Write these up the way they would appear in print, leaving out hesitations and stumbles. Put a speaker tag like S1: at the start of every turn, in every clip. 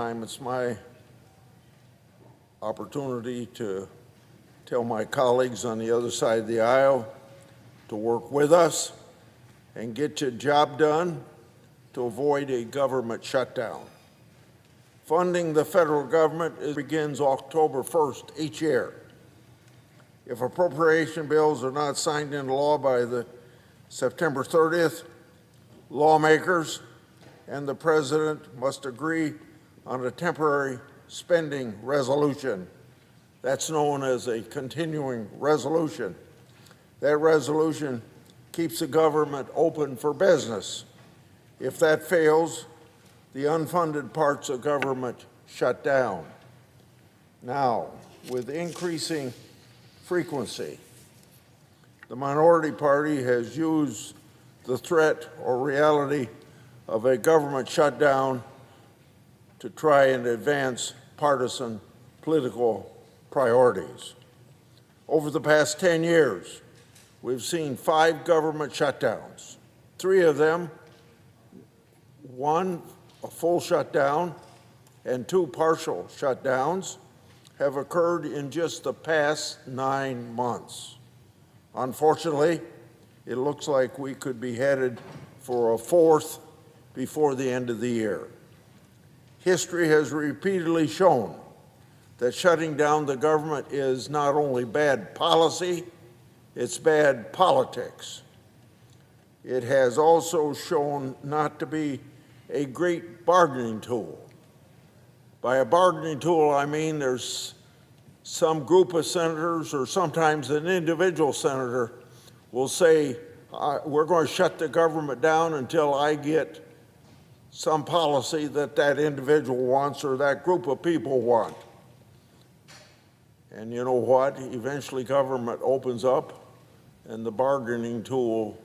S1: It's my opportunity to tell my colleagues on the other side of the aisle to work with us and get your job done to avoid a government shutdown. Funding the federal government begins October 1st each year. If appropriation bills are not signed into law by the September 30th, lawmakers and the President must agree on a temporary spending resolution. That's known as a continuing resolution. That resolution keeps the government open for business. If that fails, the unfunded parts of government shut down. Now, with increasing frequency, the minority party has used the threat or reality of a government shutdown to try and advance partisan political priorities. Over the past 10 years, we've seen 5 government shutdowns. 3 of them, one a full shutdown and 2 partial shutdowns, have occurred in just the past 9 months. Unfortunately, it looks like we could be headed for a 4th before the end of the year. History has repeatedly shown that shutting down the government is not only bad policy, it's bad politics. It has also shown not to be a great bargaining tool. By a bargaining tool, I mean there's some group of senators or sometimes an individual senator will say, we're going to shut the government down until I get some policy that that individual wants or that group of people want. And you know what? Eventually government opens up and the bargaining tool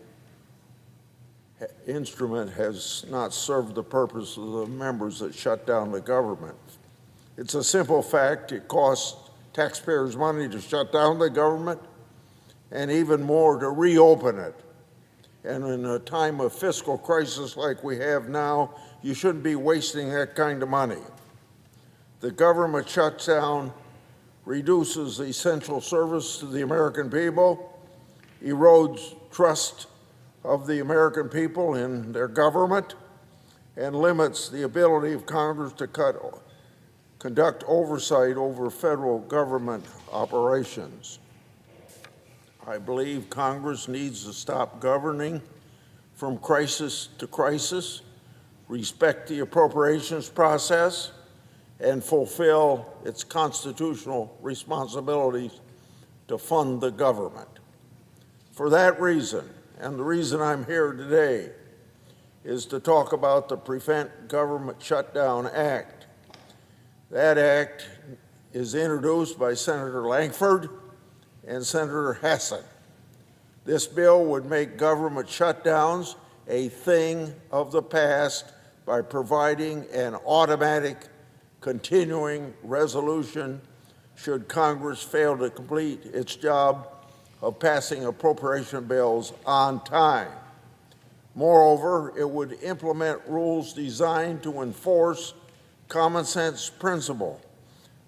S1: instrument has not served the purpose of the members that shut down the government. It's a simple fact. It costs taxpayers money to shut down the government and even more to reopen it. And in a time of fiscal crisis like we have now, you shouldn't be wasting that kind of money. The government shutdown reduces essential service to the American people, erodes trust of the American people in their government, and limits the ability of Congress to conduct oversight over federal government operations. I believe Congress needs to stop governing from crisis to crisis, respect the appropriations process, and fulfill its constitutional responsibilities to fund the government. For that reason, and the reason I'm here today, is to talk about the Prevent Government Shutdown Act. That act is introduced by Senator Lankford and Senator Hassan. This bill would make government shutdowns a thing of the past by providing an automatic continuing resolution should Congress fail to complete its job of passing appropriation bills on time. Moreover, it would implement rules designed to enforce common sense principle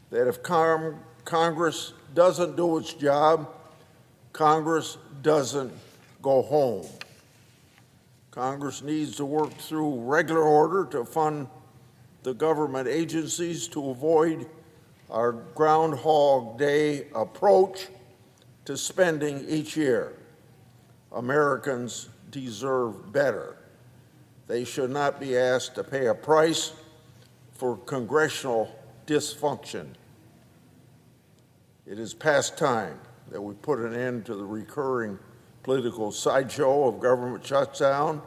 S1: that if Congress doesn't do its job, Congress doesn't go home. Congress needs to work through regular order to fund the government agencies to avoid our Groundhog Day approach to spending each year. Americans deserve better. They should not be asked to pay a price for congressional dysfunction. It is past time that we put an end to the recurring political sideshow of government shutdown.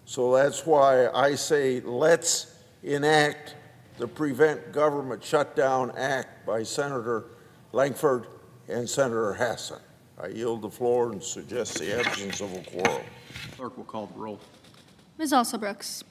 S1: So that's why I say let's enact the Prevent Government Shutdown Act by Senator Lankford and Senator Hassan. I yield the floor and suggest the absence of a quorum.
S2: Clerk will call the roll.
S3: Ms. Alsobrooks.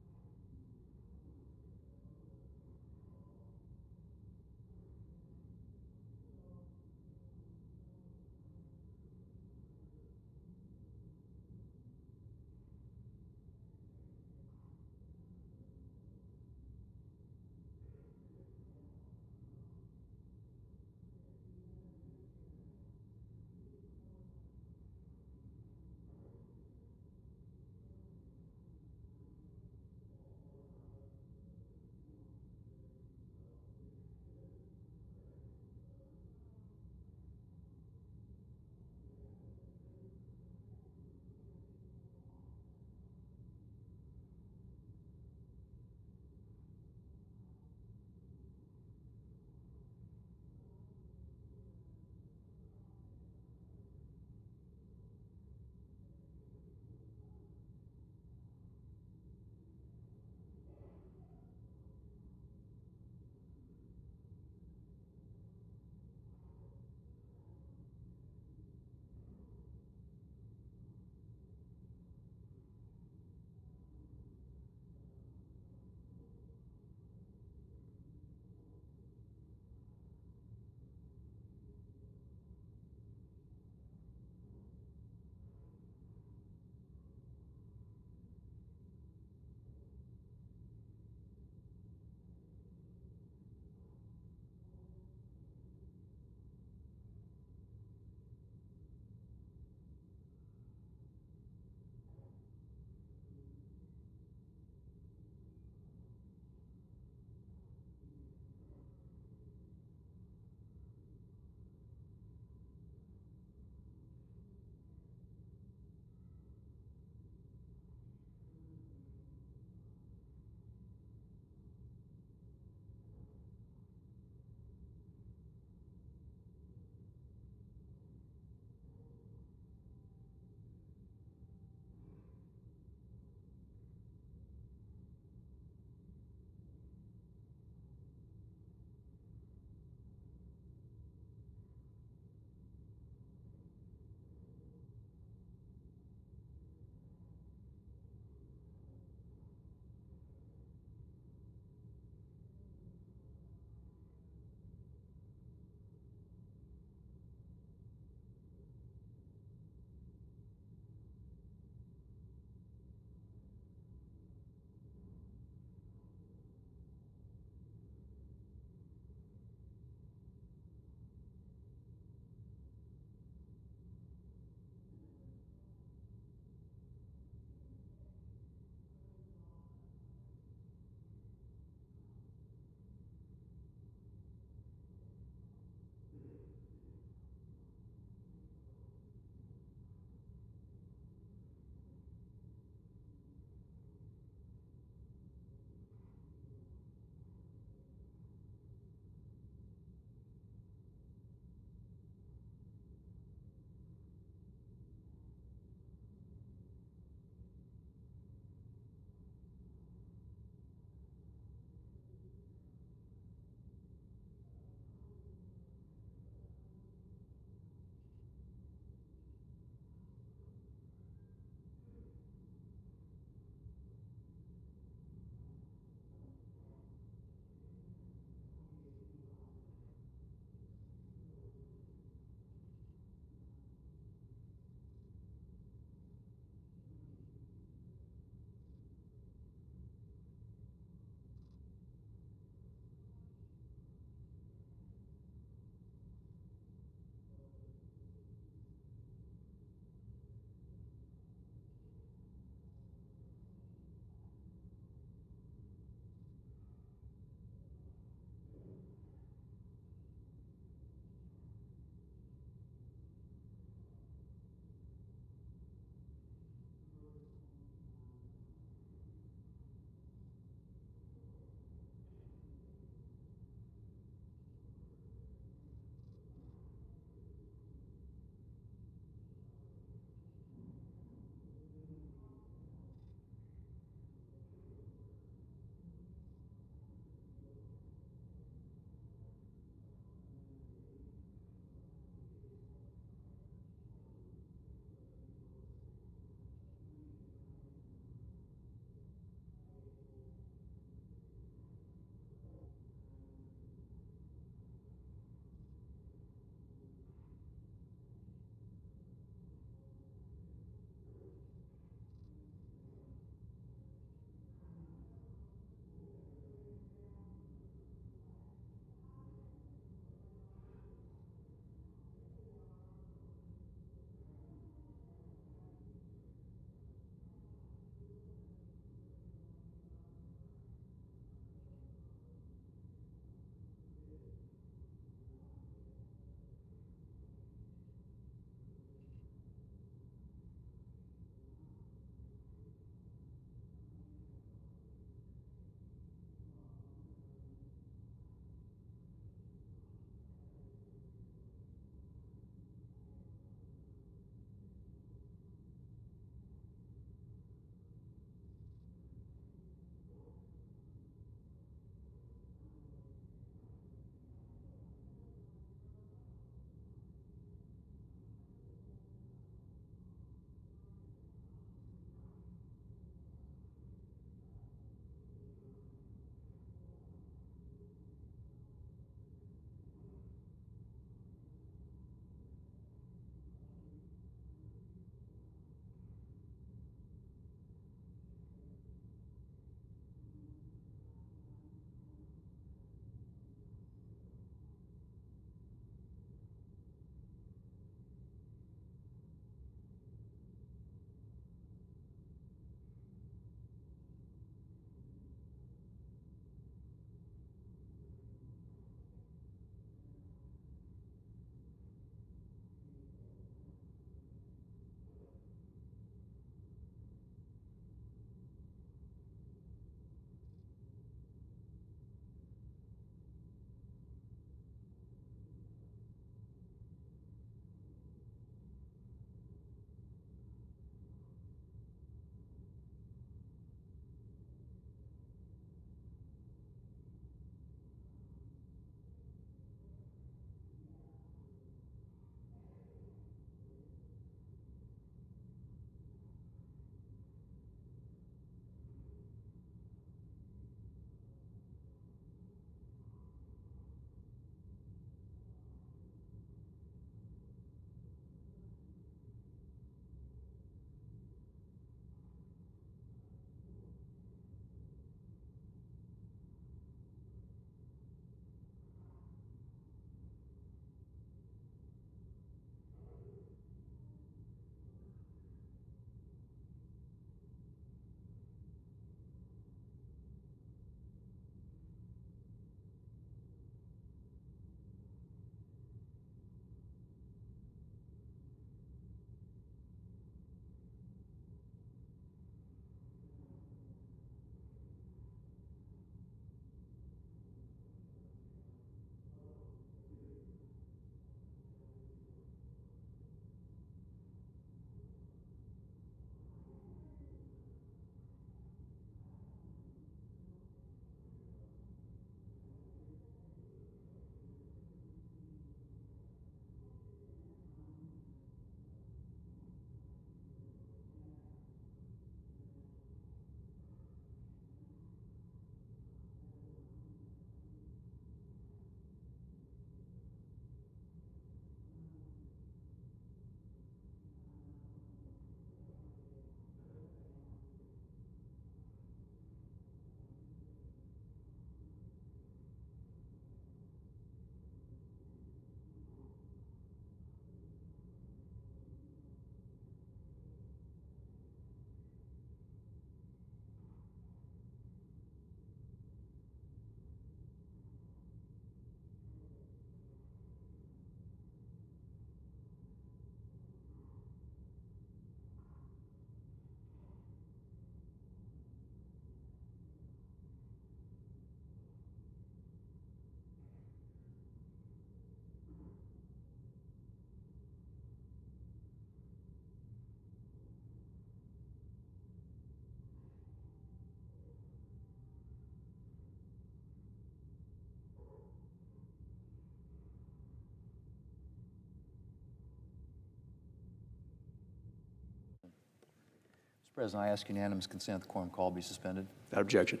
S4: President, I ask unanimous consent the quorum call be suspended.
S2: Without objection.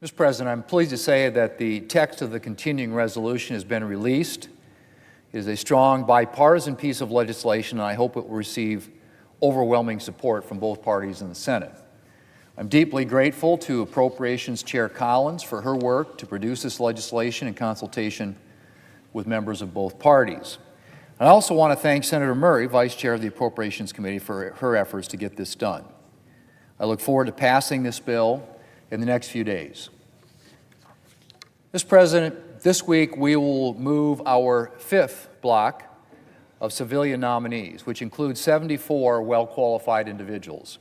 S4: Mr. President, I'm pleased to say that the text of the continuing resolution has been released. It is a strong bipartisan piece of legislation, and I hope it will receive overwhelming support from both parties in the Senate. I'm deeply grateful to Appropriations Chair Collins for her work to produce this legislation in consultation with members of both parties. I also want to thank Senator Murray, Vice Chair of the Appropriations Committee, for her efforts to get this done. I look forward to passing this bill in the next few days. Mr. President, this week we will move our fifth block of civilian nominees, which includes 74 well-qualified individuals.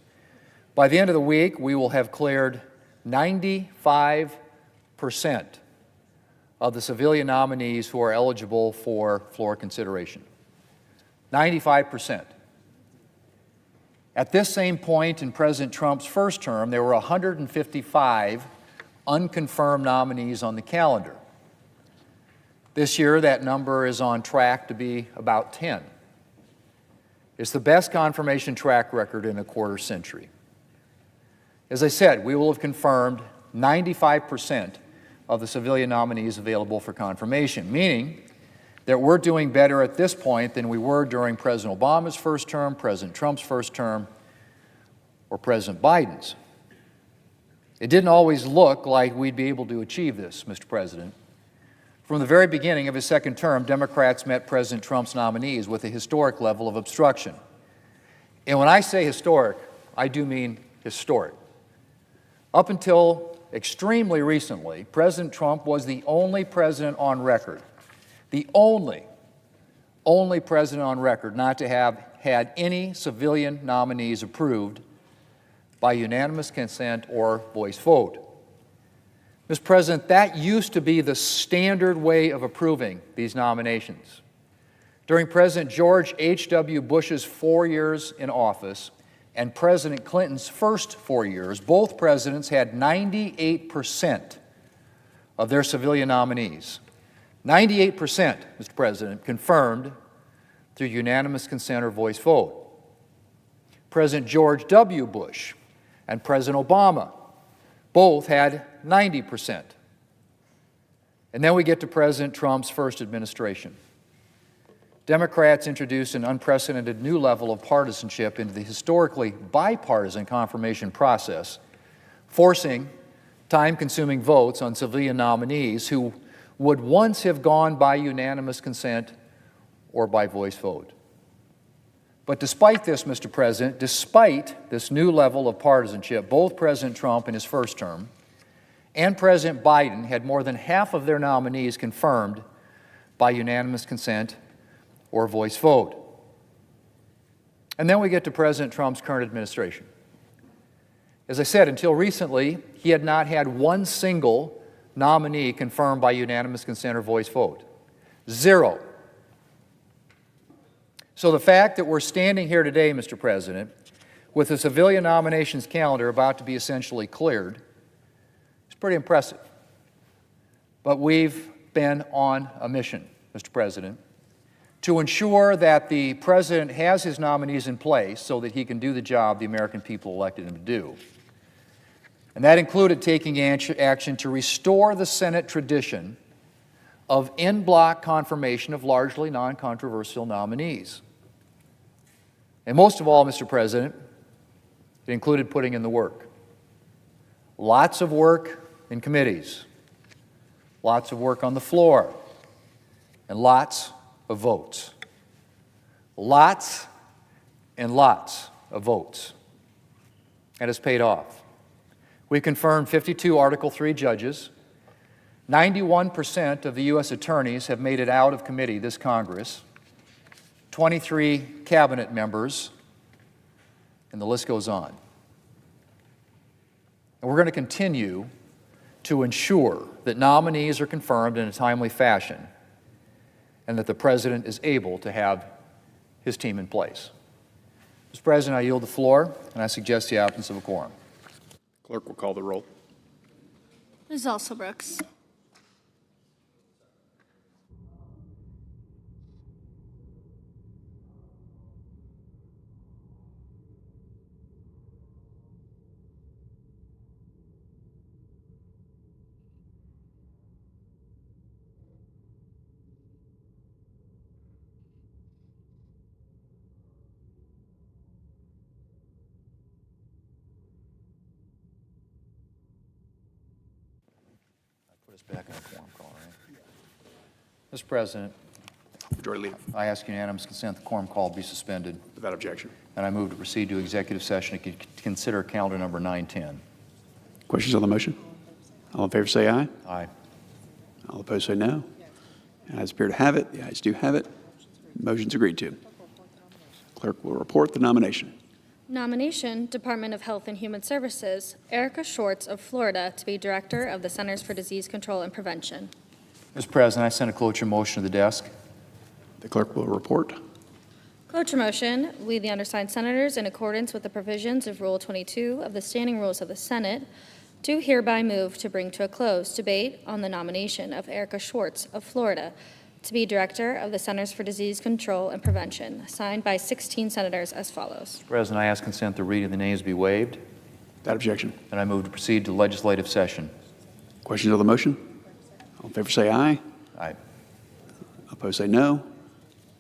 S4: By the end of the week, we will have cleared 95% of the civilian nominees who are eligible for floor consideration. 95%. At this same point in President Trump's first term, there were 155 unconfirmed nominees on the calendar. This year, that number is on track to be about 10. It's the best confirmation track record in a quarter century. As I said, we will have confirmed 95% of the civilian nominees available for confirmation, meaning that we're doing better at this point than we were during President Obama's first term, President Trump's first term, or President Biden's. It didn't always look like we'd be able to achieve this, Mr. President. From the very beginning of his second term, Democrats met President Trump's nominees with a historic level of obstruction. And when I say historic, I do mean historic. Up until extremely recently, President Trump was the only president on record, the only president on record not to have had any civilian nominees approved by unanimous consent or voice vote. Mr. President, that used to be the standard way of approving these nominations. During President George H.W. Bush's 4 years in office and President Clinton's first 4 years, both presidents had 98% of their civilian nominees. 98%, Mr. President, confirmed through unanimous consent or voice vote. President George W. Bush and President Obama both had 90%. And then we get to President Trump's first administration. Democrats introduced an unprecedented new level of partisanship into the historically bipartisan confirmation process, forcing time-consuming votes on civilian nominees who would once have gone by unanimous consent or by voice vote. But despite this, Mr. President, despite this new level of partisanship, both President Trump in his first term and President Biden had more than half of their nominees confirmed by unanimous consent or voice vote. And then we get to President Trump's current administration. As I said, until recently, he had not had one single nominee confirmed by unanimous consent or voice vote. Zero. So the fact that we're standing here today, Mr. President, with the civilian nominations calendar about to be essentially cleared is pretty impressive. But we've been on a mission, Mr. President, to ensure that the President has his nominees in place so that he can do the job the American people elected him to do. And that included taking action to restore the Senate tradition of en bloc confirmation of largely non-controversial nominees. And most of all, Mr. President, it included putting in the work. Lots of work in committees, lots of work on the floor, and lots of votes. Lots and lots of votes. And it's paid off. We confirmed 52 Article III judges. 91% of the U.S. attorneys have made it out of committee this Congress. 23 cabinet members, and the list goes on. And we're going to continue to ensure that nominees are confirmed in a timely fashion and that the President is able to have his team in place. Mr. President, I yield the floor, and I suggest the absence of a quorum.
S2: Clerk will call the roll.
S3: Ms. Alsobrooks.
S4: this back in a quorum call, right? Mr. President,
S2: Majority Leader.
S4: I ask unanimous consent the quorum call be suspended,
S2: Without objection.
S4: and I move to proceed to executive session to consider calendar number 910.
S2: Questions on the motion? All in favor say aye.
S4: Aye.
S2: All opposed say no. The ayes appear to have it. The ayes do have it. Motion's agreed to. Clerk will report the nomination.
S3: Nomination, Department of Health and Human Services, Erica Schwartz of Florida to be Director of the Centers for Disease Control and Prevention.
S4: Mr. President, I send a cloture motion to the desk.
S2: The clerk will report.
S3: Cloture motion, we, the undersigned senators, in accordance with the provisions of Rule 22 of the Standing Rules of the Senate, do hereby move to bring to a close debate on the nomination of Erica Schwartz of Florida to be Director of the Centers for Disease Control and Prevention, signed by 16 senators as follows.
S4: Mr. President, I ask consent the reading of the names be waived,
S2: Without objection.
S4: and I move to proceed to legislative session.
S2: Questions on the motion? All in favor say aye.
S4: Aye.
S2: Opposed say no.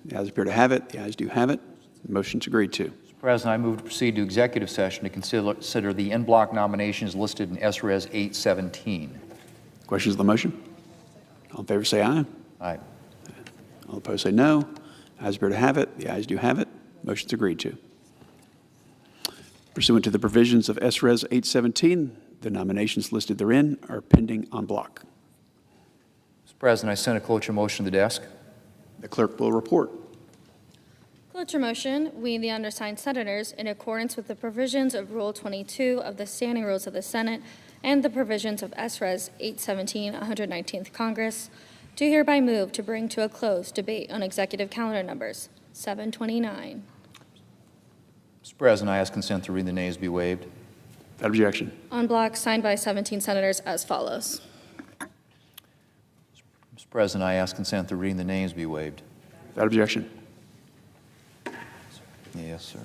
S2: The ayes appear to have it. The ayes do have it. Motion's agreed to.
S4: Mr. President, I move to proceed to executive session to consider the en-bloc nominations listed in SRES 817.
S2: Questions on the motion? All in favor say aye.
S4: Aye.
S2: All opposed say no. Ayes appear to have it. The ayes do have it. Motion's agreed to. Pursuant to the provisions of SRES 817, the nominations listed therein are pending en bloc.
S4: Mr. President, I send a cloture motion to the desk.
S2: The clerk will report.
S3: Cloture motion, we, the undersigned senators, in accordance with the provisions of Rule 22 of the Standing Rules of the Senate and the provisions of SRES 817, 119th Congress, do hereby move to bring to a close debate on executive calendar numbers 729.
S4: Mr. President, I ask consent to read the names be waived.
S2: Without objection.
S3: On block, signed by 17 senators as follows.
S4: Mr. President, I ask consent to reading the names be waived.
S2: Without objection.
S4: Yes, sir.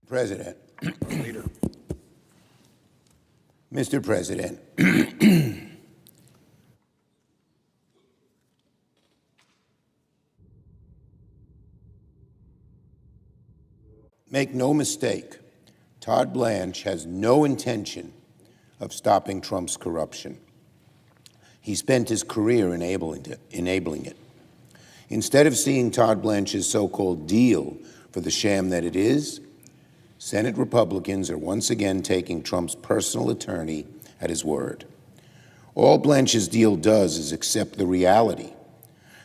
S5: President. Mr. President, make no mistake, Todd Blanche has no intention of stopping Trump's corruption. He spent his career enabling it. Instead of seeing Todd Blanche's so-called deal for the sham that it is, Senate Republicans are once again taking Trump's personal attorney at his word. All Blanche's deal does is accept the reality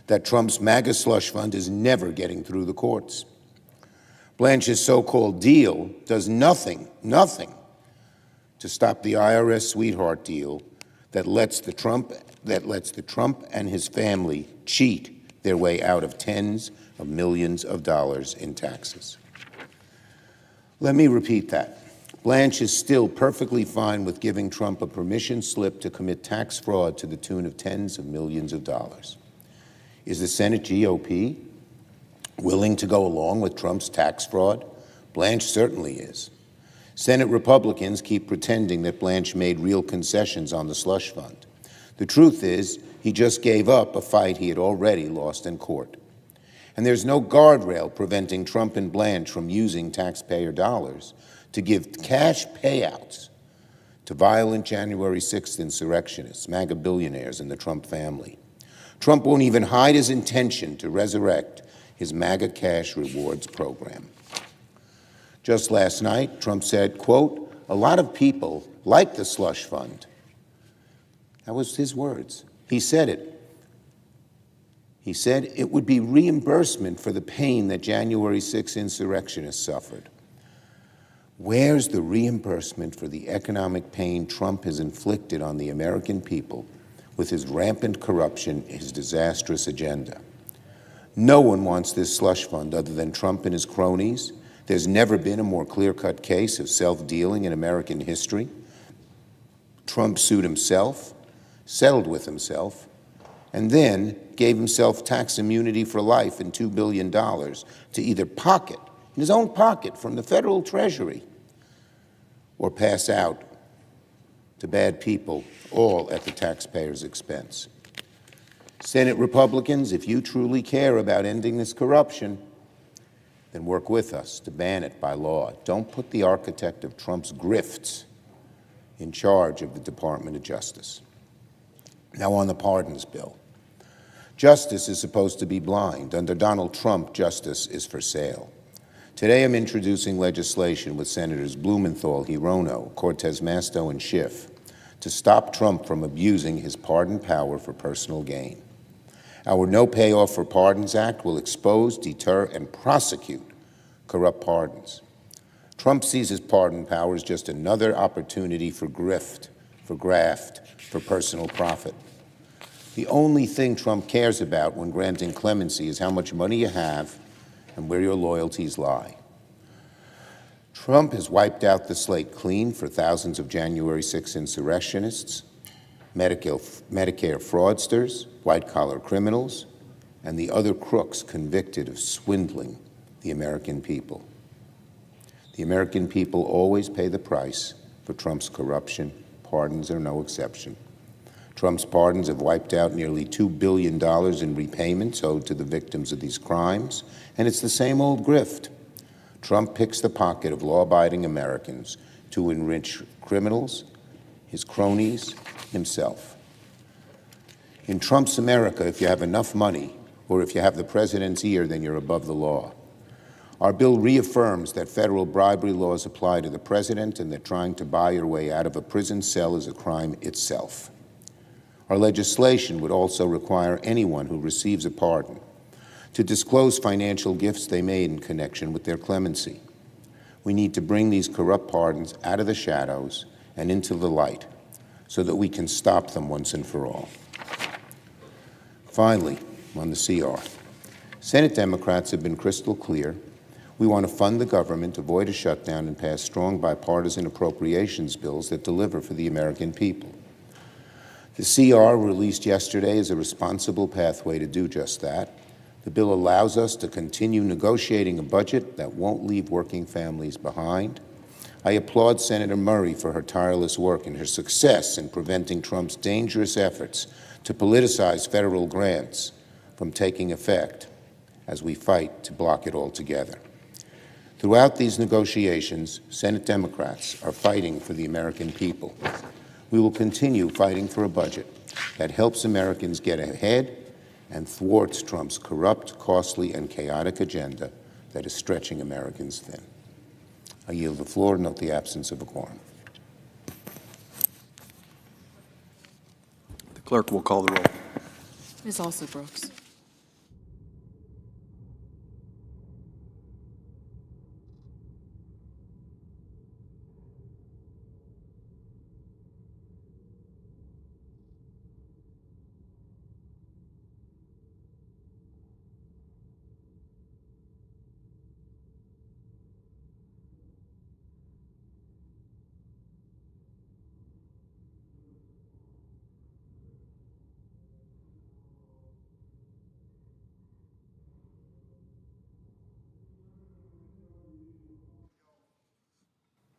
S5: that Trump's MAGA slush fund is never getting through the courts. Blanche's so-called deal does nothing to stop the IRS sweetheart deal that lets the Trump and his family cheat their way out of tens of millions of dollars in taxes. Let me repeat that. Blanche is still perfectly fine with giving Trump a permission slip to commit tax fraud to the tune of tens of millions of dollars. Is the Senate GOP willing to go along with Trump's tax fraud? Blanche certainly is. Senate Republicans keep pretending that Blanche made real concessions on the slush fund. The truth is, he just gave up a fight he had already lost in court. And there's no guardrail preventing Trump and Blanche from using taxpayer dollars to give cash payouts to violent January 6th insurrectionists, MAGA billionaires, and the Trump family. Trump won't even hide his intention to resurrect his MAGA cash rewards program. Just last night, Trump said, quote, "A lot of people like the slush fund." That was his words. He said it. He said it would be reimbursement for the pain that January 6 insurrectionists suffered. Where's the reimbursement for the economic pain Trump has inflicted on the American people with his rampant corruption, his disastrous agenda? No one wants this slush fund other than Trump and his cronies. There's never been a more clear-cut case of self-dealing in American history. Trump sued himself, settled with himself, and then gave himself tax immunity for life and $2 billion to either pocket, in his own pocket from the federal treasury, or pass out to bad people, all at the taxpayer's expense. Senate Republicans, if you truly care about ending this corruption, then work with us to ban it by law. Don't put the architect of Trump's grifts in charge of the Department of Justice. Now on the pardons bill. Justice is supposed to be blind. Under Donald Trump, justice is for sale. Today I'm introducing legislation with Senators Blumenthal, Hirono, Cortez Masto, and Schiff to stop Trump from abusing his pardon power for personal gain. Our No Payoff for Pardons Act will expose, deter, and prosecute corrupt pardons. Trump sees his pardon power as just another opportunity for grift, for graft, for personal profit. The only thing Trump cares about when granting clemency is how much money you have and where your loyalties lie. Trump has wiped out the slate clean for thousands of January 6 insurrectionists, Medicare fraudsters, white-collar criminals, and the other crooks convicted of swindling the American people. The American people always pay the price for Trump's corruption. Pardons are no exception. Trump's pardons have wiped out nearly $2 billion in repayments owed to the victims of these crimes, and it's the same old grift. Trump picks the pocket of law-abiding Americans to enrich criminals, his cronies, himself. In Trump's America, if you have enough money, or if you have the president's ear, then you're above the law. Our bill reaffirms that federal bribery laws apply to the president and that trying to buy your way out of a prison cell is a crime itself. Our legislation would also require anyone who receives a pardon to disclose financial gifts they made in connection with their clemency. We need to bring these corrupt pardons out of the shadows and into the light so that we can stop them once and for all. Finally, on the CR, Senate Democrats have been crystal clear. We want to fund the government, avoid a shutdown, and pass strong bipartisan appropriations bills that deliver for the American people. The CR released yesterday is a responsible pathway to do just that. The bill allows us to continue negotiating a budget that won't leave working families behind. I applaud Senator Murray for her tireless work and her success in preventing Trump's dangerous efforts to politicize federal grants from taking effect as we fight to block it altogether. Throughout these negotiations, Senate Democrats are fighting for the American people. We will continue fighting for a budget that helps Americans get ahead and thwarts Trump's corrupt, costly, and chaotic agenda that is stretching Americans thin. I yield the floor to note the absence of a quorum.
S2: The clerk will call the roll.
S6: Ms. Alsop-Brooks.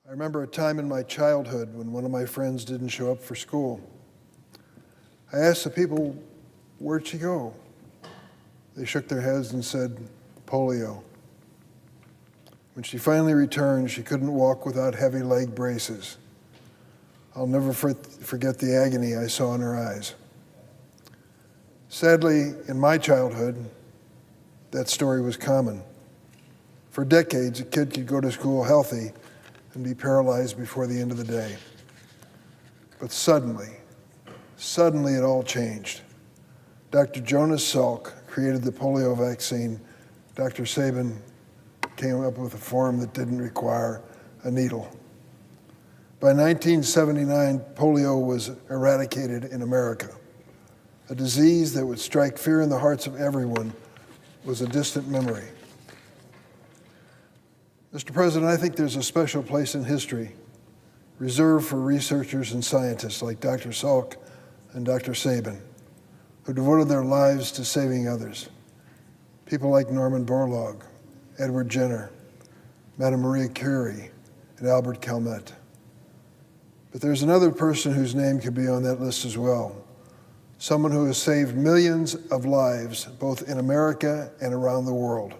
S7: I remember a time in my childhood when one of my friends didn't show up for school. I asked the people, "Where'd she go?" They shook their heads and said, "Polio." When she finally returned, she couldn't walk without heavy leg braces. I'll never forget the agony I saw in her eyes. Sadly, in my childhood, that story was common. For decades, a kid could go to school healthy and be paralyzed before the end of the day. But suddenly it all changed. Dr. Jonas Salk created the polio vaccine. Dr. Sabin came up with a form that didn't require a needle. By 1979, polio was eradicated in America. A disease that would strike fear in the hearts of everyone was a distant memory. Mr. President, I think there's a special place in history reserved for researchers and scientists like Dr. Salk and Dr. Sabin, who devoted their lives to saving others. People like Norman Borlaug, Edward Jenner, Madame Marie Curie, and Albert Calmette. But there's another person whose name could be on that list as well, someone who has saved millions of lives, both in America and around the world,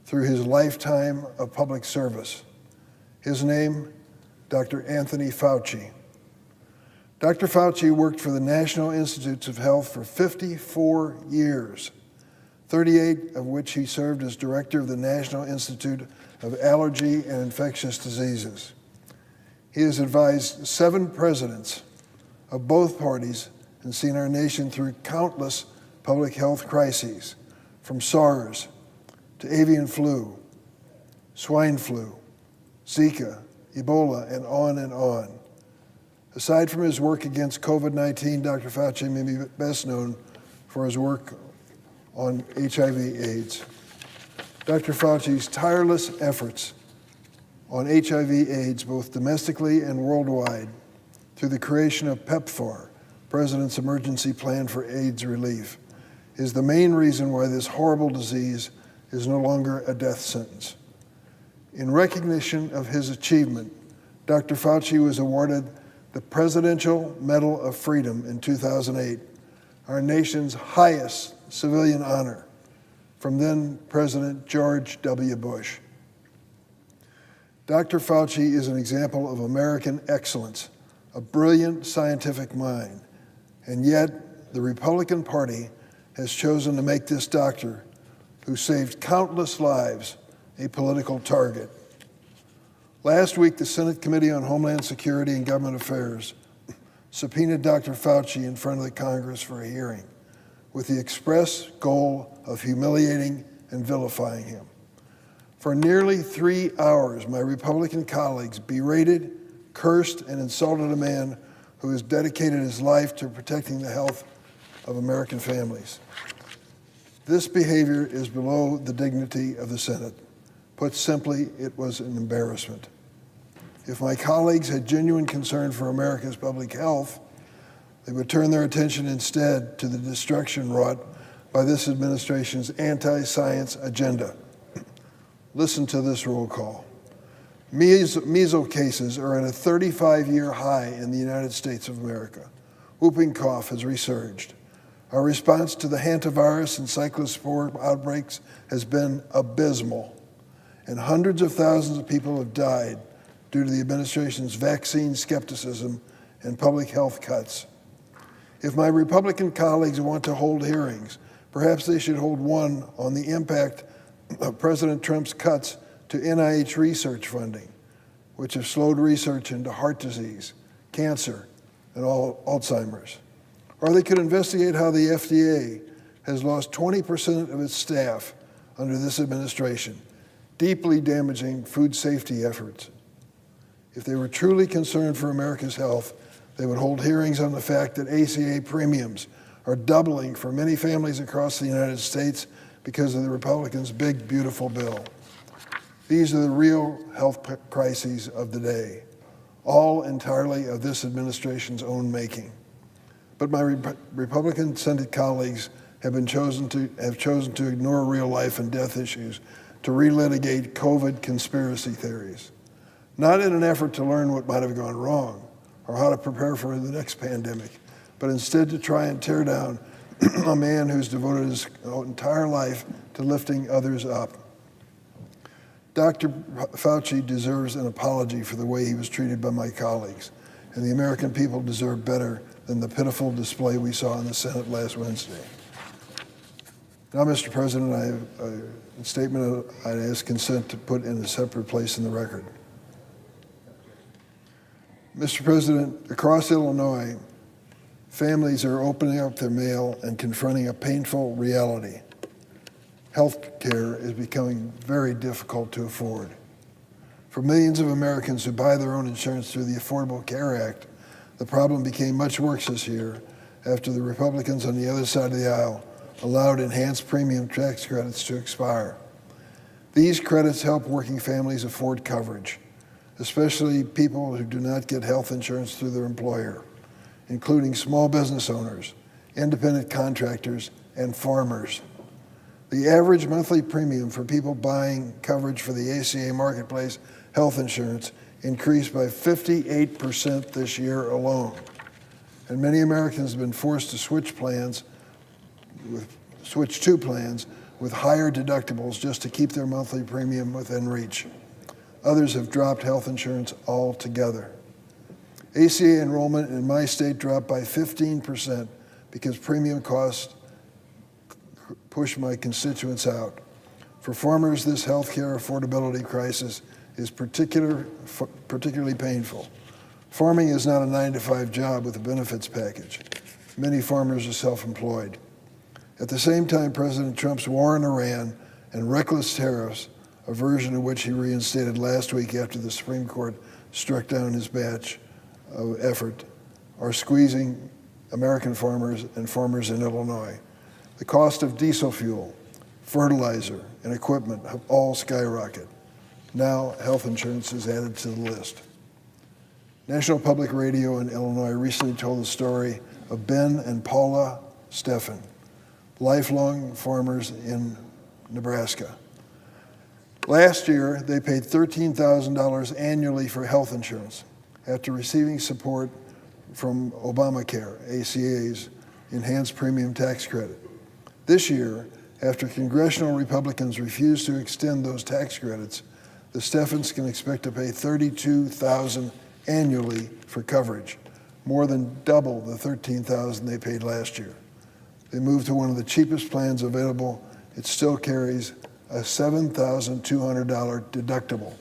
S7: through his lifetime of public service. His name, Dr. Anthony Fauci. Dr. Fauci worked for the National Institutes of Health for 54 years, 38 of which he served as director of the National Institute of Allergy and Infectious Diseases. He has advised 7 presidents of both parties and seen our nation through countless public health crises, from SARS to avian flu, swine flu, Zika, Ebola, and on and on. Aside from his work against COVID-19, Dr. Fauci may be best known for his work on HIV/AIDS. Dr. Fauci's tireless efforts on HIV/AIDS, both domestically and worldwide, through the creation of PEPFAR, President's Emergency Plan for AIDS Relief, is the main reason why this horrible disease is no longer a death sentence. In recognition of his achievement, Dr. Fauci was awarded the Presidential Medal of Freedom in 2008, our nation's highest civilian honor, from then President George W. Bush. Dr. Fauci is an example of American excellence, a brilliant scientific mind, and yet the Republican Party has chosen to make this doctor, who saved countless lives, a political target. Last week, the Senate Committee on Homeland Security and Government Affairs subpoenaed Dr. Fauci in front of the Congress for a hearing with the express goal of humiliating and vilifying him. For nearly 3 hours, my Republican colleagues berated, cursed, and insulted a man who has dedicated his life to protecting the health of American families. This behavior is below the dignity of the Senate. Put simply, it was an embarrassment. If my colleagues had genuine concern for America's public health, they would turn their attention instead to the destruction wrought by this administration's anti-science agenda. Listen to this roll call. Measles cases are at a 35-year high in the United States of America. Whooping cough has resurged. Our response to the hantavirus and cyclospore outbreaks has been abysmal, and hundreds of thousands of people have died due to the administration's vaccine skepticism and public health cuts. If my Republican colleagues want to hold hearings, perhaps they should hold one on the impact of President Trump's cuts to NIH research funding, which have slowed research into heart disease, cancer, and Alzheimer's. Or they could investigate how the FDA has lost 20% of its staff under this administration, deeply damaging food safety efforts. If they were truly concerned for America's health, they would hold hearings on the fact that ACA premiums are doubling for many families across the United States because of the Republicans' big, beautiful bill. These are the real health crises of the day, all entirely of this administration's own making. But my Republican Senate colleagues have chosen to ignore real life and death issues to relitigate COVID conspiracy theories, not in an effort to learn what might have gone wrong or how to prepare for the next pandemic, but instead to try and tear down a man who's devoted his entire life to lifting others up. Dr. Fauci deserves an apology for the way he was treated by my colleagues, and the American people deserve better than the pitiful display we saw in the Senate last Wednesday. Now, Mr. President, I have a statement I'd ask consent to put in a separate place in the record. Mr. President, across Illinois, families are opening up their mail and confronting a painful reality. Health care is becoming very difficult to afford. For millions of Americans who buy their own insurance through the Affordable Care Act, the problem became much worse this year after the Republicans on the other side of the aisle allowed enhanced premium tax credits to expire. These credits help working families afford coverage, especially people who do not get health insurance through their employer, including small business owners, independent contractors, and farmers. The average monthly premium for people buying coverage for the ACA Marketplace health insurance increased by 58% this year alone. And many Americans have been forced to switch to plans with higher deductibles just to keep their monthly premium within reach. Others have dropped health insurance altogether. ACA enrollment in my state dropped by 15% because premium costs pushed my constituents out. For farmers, this healthcare affordability crisis is particularly painful. Farming is not a 9-to-5 job with a benefits package. Many farmers are self-employed. At the same time, President Trump's war in Iran and reckless tariffs, a version of which he reinstated last week after the Supreme Court struck down his batch of effort, are squeezing American farmers and farmers in Illinois. The cost of diesel fuel, fertilizer, and equipment have all skyrocketed. Now, health insurance is added to the list. National Public Radio in Illinois recently told the story of Ben and Paula Steffen, lifelong farmers in Nebraska. Last year, they paid $13,000 annually for health insurance after receiving support from Obamacare, ACA's enhanced premium tax credit. This year, after congressional Republicans refused to extend those tax credits, the Steffens can expect to pay $32,000 annually for coverage, more than double the $13,000 they paid last year. They moved to one of the cheapest plans available. It still carries a $7,200 deductible.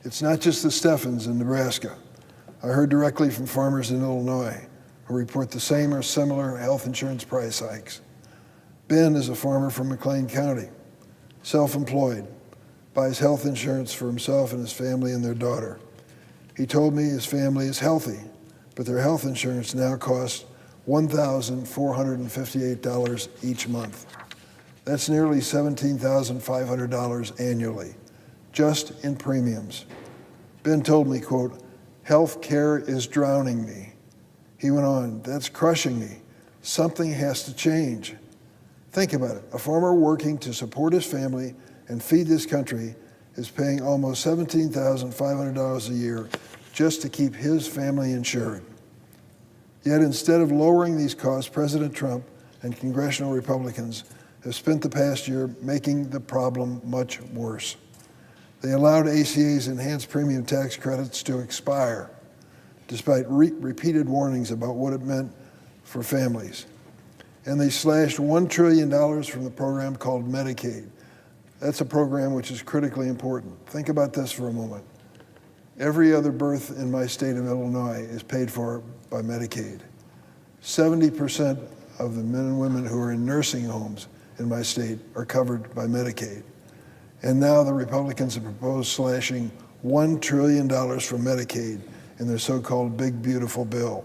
S7: It's not just the Steffens in Nebraska. I heard directly from farmers in Illinois who report the same or similar health insurance price hikes. Ben is a farmer from McLean County, self-employed, buys health insurance for himself and his family and their daughter. He told me his family is healthy, but their health insurance now costs $1,458 each month. That's nearly $17,500 annually, just in premiums. Ben told me, quote, "Health care is drowning me." He went on, "That's crushing me. Something has to change. Think about it. A farmer working to support his family and feed this country is paying almost $17,500 a year just to keep his family insured. Yet instead of lowering these costs, President Trump and congressional Republicans have spent the past year making the problem much worse. They allowed ACA's enhanced premium tax credits to expire, despite repeated warnings about what it meant for families. And they slashed $1 trillion from the program called Medicaid. That's a program which is critically important. Think about this for a moment. Every other birth in my state of Illinois is paid for by Medicaid. 70% of the men and women who are in nursing homes in my state are covered by Medicaid. And now the Republicans have proposed slashing $1 trillion from Medicaid in their so-called Big Beautiful Bill,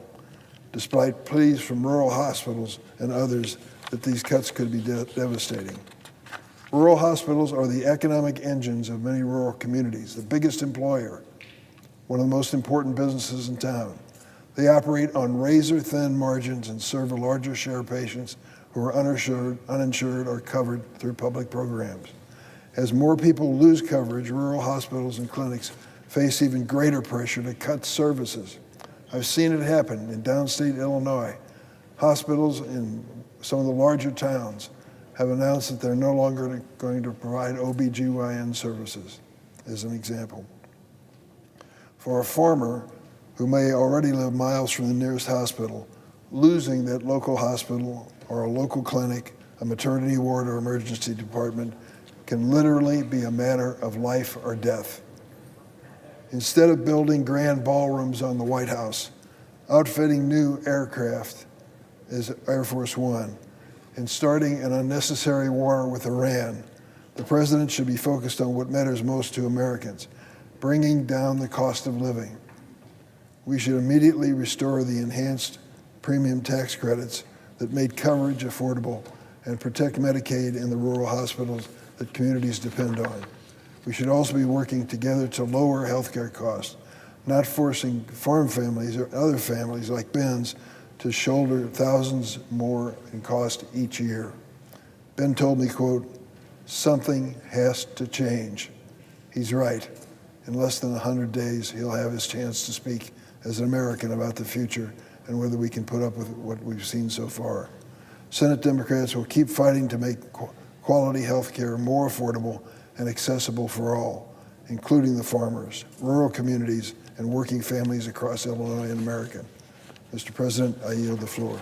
S7: despite pleas from rural hospitals and others that these cuts could be devastating. Rural hospitals are the economic engines of many rural communities, the biggest employer, one of the most important businesses in town. They operate on razor-thin margins and serve a larger share of patients who are uninsured or covered through public programs. As more people lose coverage, rural hospitals and clinics face even greater pressure to cut services. I've seen it happen in downstate Illinois. Hospitals in some of the larger towns have announced that they're no longer going to provide OBGYN services, as an example. For a farmer who may already live miles from the nearest hospital, losing that local hospital or a local clinic, a maternity ward or emergency department can literally be a matter of life or death. Instead of building grand ballrooms on the White House, outfitting new aircraft as Air Force One, and starting an unnecessary war with Iran, the president should be focused on what matters most to Americans, bringing down the cost of living. We should immediately restore the enhanced premium tax credits that made coverage affordable and protect Medicaid in the rural hospitals that communities depend on. We should also be working together to lower healthcare costs, not forcing farm families or other families like Ben's to shoulder thousands more in cost each year. Ben told me, quote, "Something has to change." He's right. In less than 100 days, he'll have his chance to speak as an American about the future and whether we can put up with what we've seen so far. Senate Democrats will keep fighting to make quality health care more affordable and accessible for all, including the farmers, rural communities, and working families across Illinois and America. Mr. President, I yield the floor.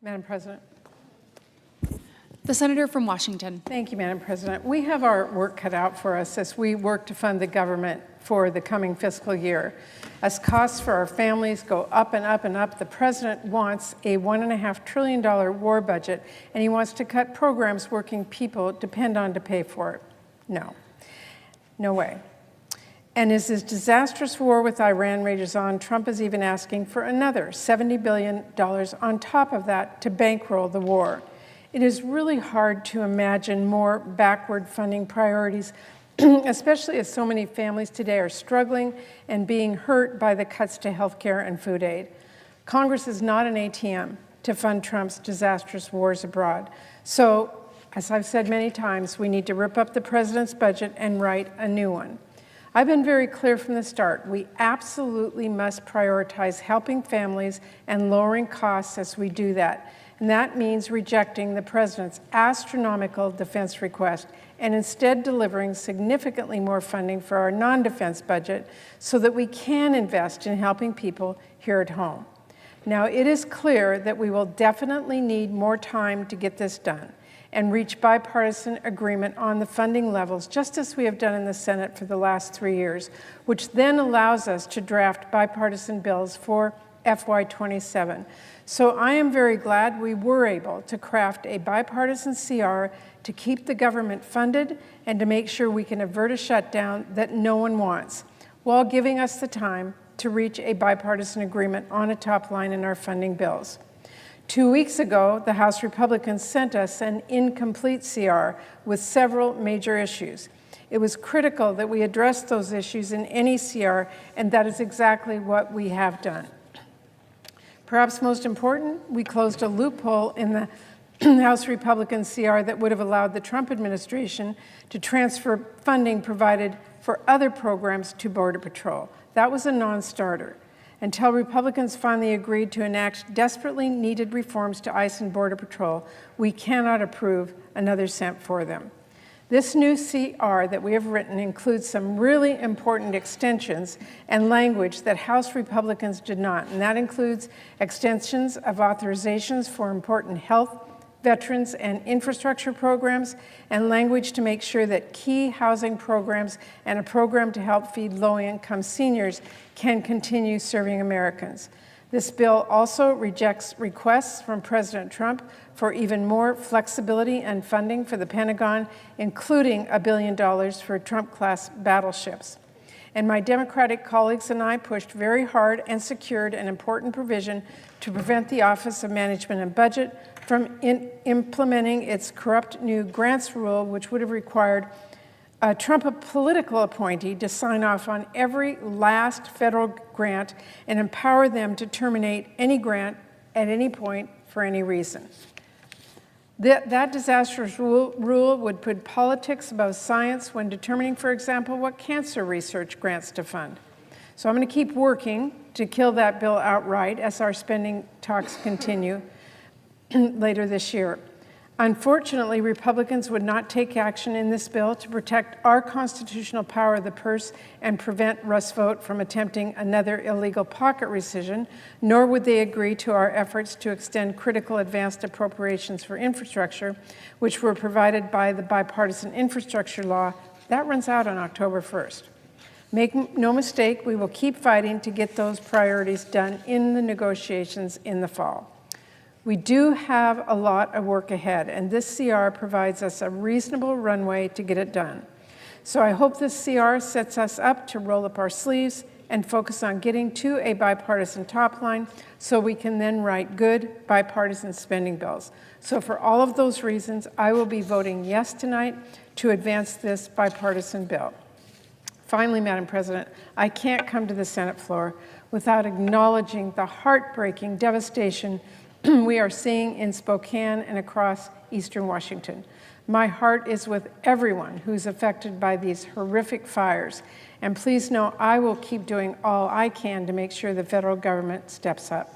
S8: Madam President.
S6: The senator from Washington.
S8: Thank you, Madam President. We have our work cut out for us as we work to fund the government for the coming fiscal year. As costs for our families go up and up and up, the president wants a $1.5 trillion war budget, and he wants to cut programs working people depend on to pay for it. No way. And as this disastrous war with Iran rages on, Trump is even asking for another $70 billion on top of that to bankroll the war. It is really hard to imagine more backward funding priorities, especially as so many families today are struggling and being hurt by the cuts to health care and food aid. Congress is not an ATM to fund Trump's disastrous wars abroad. So, as I've said many times, we need to rip up the president's budget and write a new one. I've been very clear from the start. We absolutely must prioritize helping families and lowering costs as we do that. And that means rejecting the president's astronomical defense request and instead delivering significantly more funding for our non-defense budget so that we can invest in helping people here at home. Now, it is clear that we will definitely need more time to get this done and reach bipartisan agreement on the funding levels, just as we have done in the Senate for the last 3 years, which then allows us to draft bipartisan bills for FY27. So I am very glad we were able to craft a bipartisan CR to keep the government funded and to make sure we can avert a shutdown that no one wants, while giving us the time to reach a bipartisan agreement on a top line in our funding bills. 2 weeks ago, the House Republicans sent us an incomplete CR with several major issues. It was critical that we address those issues in any CR, and that is exactly what we have done. Perhaps most important, we closed a loophole in the House Republican CR that would have allowed the Trump administration to transfer funding provided for other programs to Border Patrol. That was a non-starter. Until Republicans finally agreed to enact desperately needed reforms to ICE and Border Patrol, we cannot approve another cent for them. This new CR that we have written includes some really important extensions and language that House Republicans did not, and that includes extensions of authorizations for important health, veterans, and infrastructure programs, and language to make sure that key housing programs and a program to help feed low-income seniors can continue serving Americans. This bill also rejects requests from President Trump for even more flexibility and funding for the Pentagon, including $1 billion for Trump-class battleships. And my Democratic colleagues and I pushed very hard and secured an important provision to prevent the Office of Management and Budget from implementing its corrupt new grants rule, which would have required Trump, a political appointee, to sign off on every last federal grant and empower them to terminate any grant at any point for any reason. That disastrous rule would put politics above science when determining, for example, what cancer research grants to fund. So I'm going to keep working to kill that bill outright as our spending talks continue later this year. Unfortunately, Republicans would not take action in this bill to protect our constitutional power of the purse and prevent Russ Vought from attempting another illegal pocket rescission, nor would they agree to our efforts to extend critical advanced appropriations for infrastructure, which were provided by the bipartisan infrastructure law. That runs out on October 1st. Make no mistake, we will keep fighting to get those priorities done in the negotiations in the fall. We do have a lot of work ahead, and this CR provides us a reasonable runway to get it done. So I hope this CR sets us up to roll up our sleeves and focus on getting to a bipartisan top line so we can then write good bipartisan spending bills. So for all of those reasons, I will be voting yes tonight to advance this bipartisan bill. Finally, Madam President, I can't come to the Senate floor without acknowledging the heartbreaking devastation we are seeing in Spokane and across eastern Washington. My heart is with everyone who's affected by these horrific fires, and please know I will keep doing all I can to make sure the federal government steps up.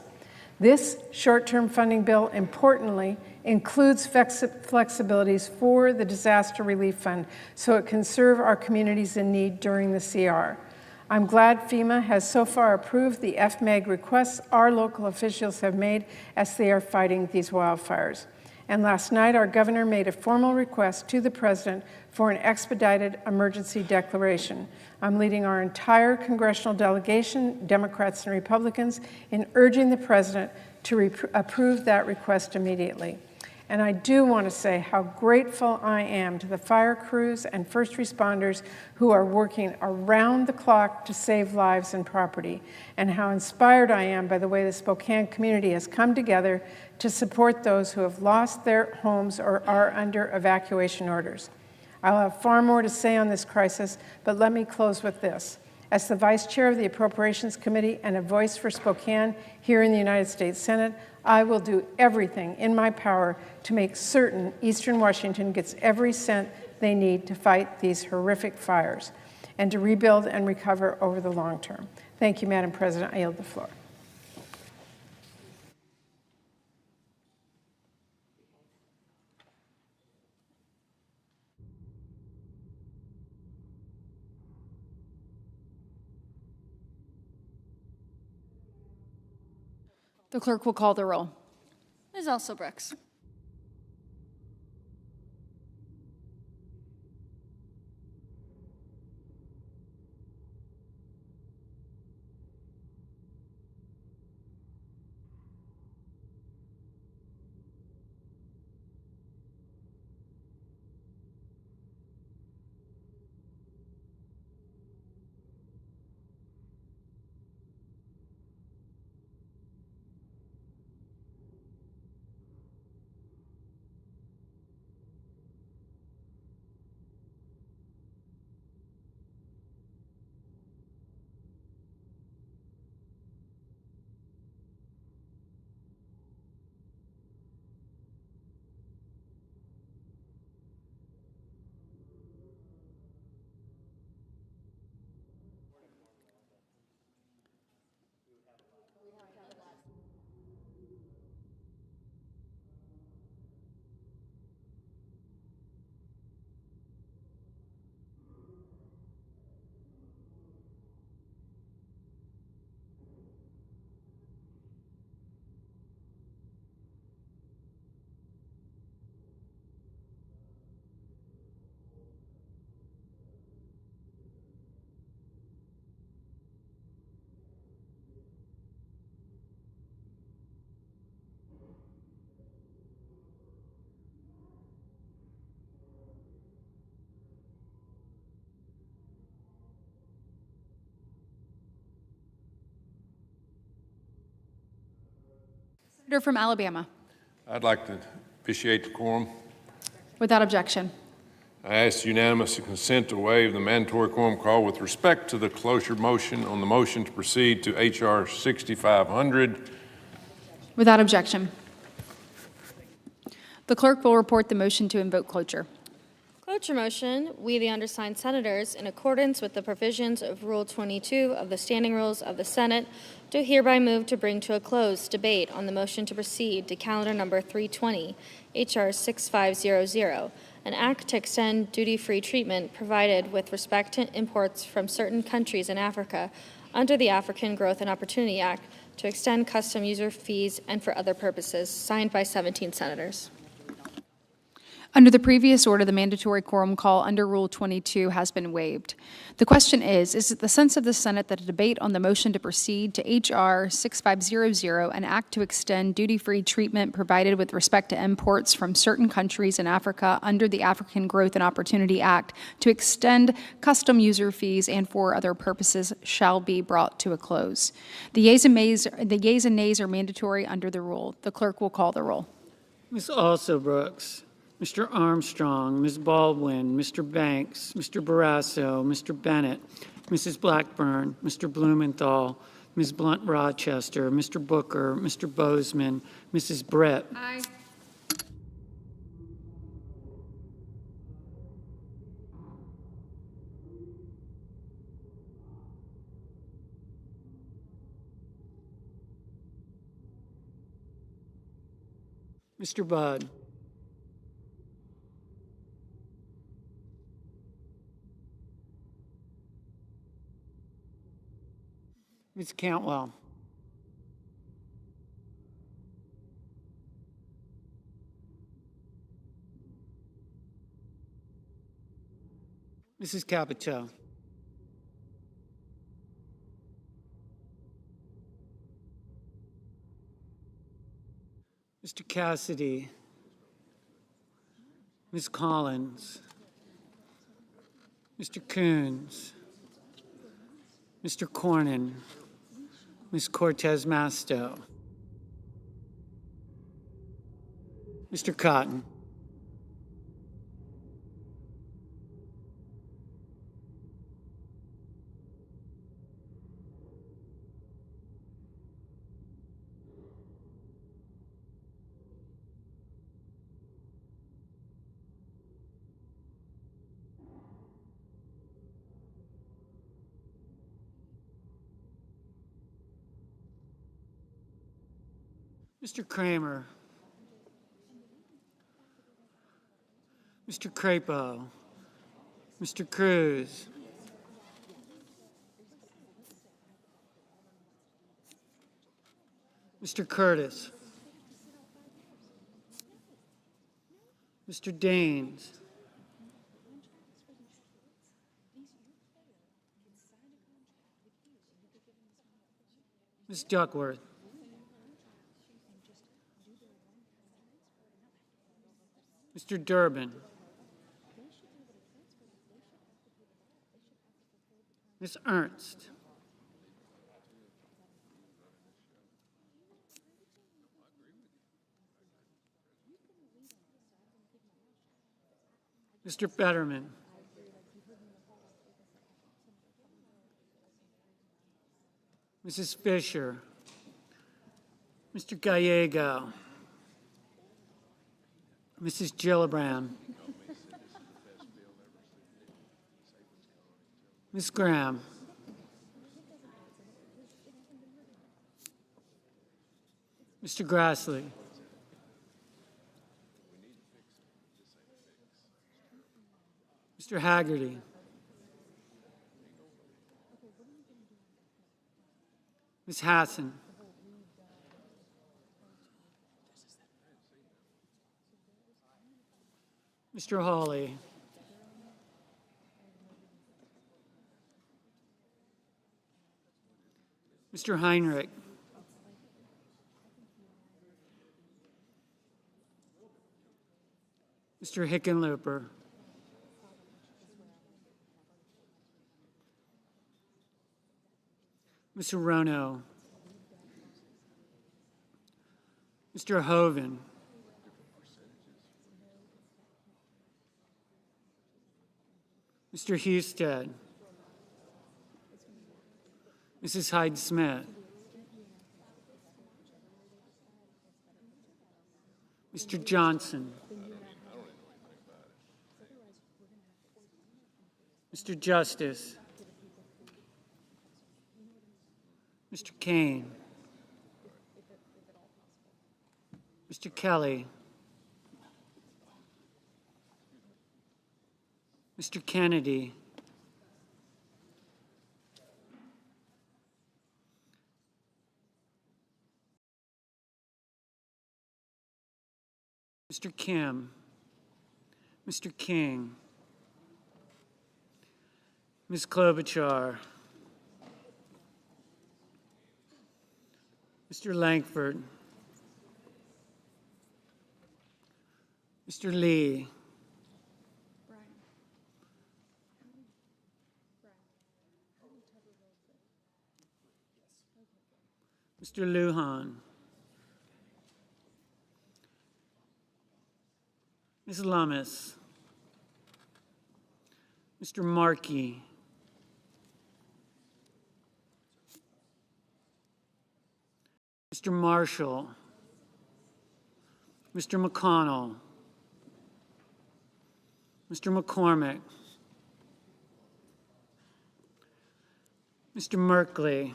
S8: This short-term funding bill, importantly, includes flexibilities for the Disaster Relief Fund so it can serve our communities in need during the CR. I'm glad FEMA has so far approved the FMAG requests our local officials have made as they are fighting these wildfires. And last night, our governor made a formal request to the president for an expedited emergency declaration. I'm leading our entire congressional delegation, Democrats and Republicans, in urging the president to approve that request immediately. And I do want to say how grateful I am to the fire crews and first responders who are working around the clock to save lives and property, and how inspired I am by the way the Spokane community has come together to support those who have lost their homes or are under evacuation orders. I'll have far more to say on this crisis, but let me close with this. As the Vice Chair of the Appropriations Committee and a voice for Spokane here in the United States Senate, I will do everything in my power to make certain Eastern Washington gets every cent they need to fight these horrific fires and to rebuild and recover over the long term. Thank you, Madam President. I yield the floor.
S6: The clerk will call the roll.
S3: Ms. Elsa-Brooks.
S6: Senator from Alabama.
S9: I'd like to officiate the quorum.
S6: Without objection.
S9: I ask unanimous consent to waive the mandatory quorum call with respect to the cloture motion on the motion to proceed to H.R. 6500.
S6: Without objection. The clerk will report the motion to invoke cloture.
S3: Cloture motion, we, the undersigned senators, in accordance with the provisions of Rule 22 of the Standing Rules of the Senate, do hereby move to bring to a close debate on the motion to proceed to calendar number 320, H.R. 6500, an act to extend duty-free treatment provided with respect to imports from certain countries in Africa under the African Growth and Opportunity Act to extend custom user fees and for other purposes, signed by 17 senators.
S6: Under the previous order, the mandatory quorum call under Rule 22 has been waived. The question is it the sense of the Senate that a debate on the motion to proceed to H.R. 6500, an act to extend duty-free treatment provided with respect to imports from certain countries in Africa under the African Growth and Opportunity Act to extend custom user fees and for other purposes shall be brought to a close? The yeas and nays are mandatory under the rule. The clerk will call the roll.
S10: Ms. Alsa-Brooks, Mr. Armstrong, Ms. Baldwin, Mr. Banks, Mr. Barrasso, Mr. Bennett, Mrs. Blackburn, Mr. Blumenthal, Ms. Blunt-Rochester, Mr. Booker, Mr. Bozeman, Mrs. Brett.
S6: Aye.
S10: Mr. Budd. Ms. Cantwell. Mrs. Capito. Mr. Cassidy. Ms. Collins. Mr. Coons. Mr. Cornyn. Ms. Cortez Masto. Mr. Cotton. Mr. Kramer. Mr. Crapo. Mr. Cruz. Mr. Curtis. Mr. Daines. Ms. Duckworth. Mr. Durbin. Ms. Ernst. Mr. Fetterman. Mrs. Fisher. Mr. Gallego. Mrs. Gillibrand. Ms. Graham. Mr. Grassley. Mr. Haggerty. Ms. Hassan. Mr. Hawley. Mr. Heinrich. Mr. Hickenlooper. Mr. Rono. Mr. Hoven. Mr. Husted. Mrs. Hyde-Smith. Mr. Johnson. Mr. Justice. Mr. Kane. Mr. Kelly. Mr. Kennedy. Mr. Kim. Mr. King. Ms. Klobuchar. Mr. Langford. Mr. Lee. Mr. Lujan. Ms. Lummis. Mr. Markey. Mr. Marshall. Mr. McConnell. Mr. McCormick. Mr. Merkley.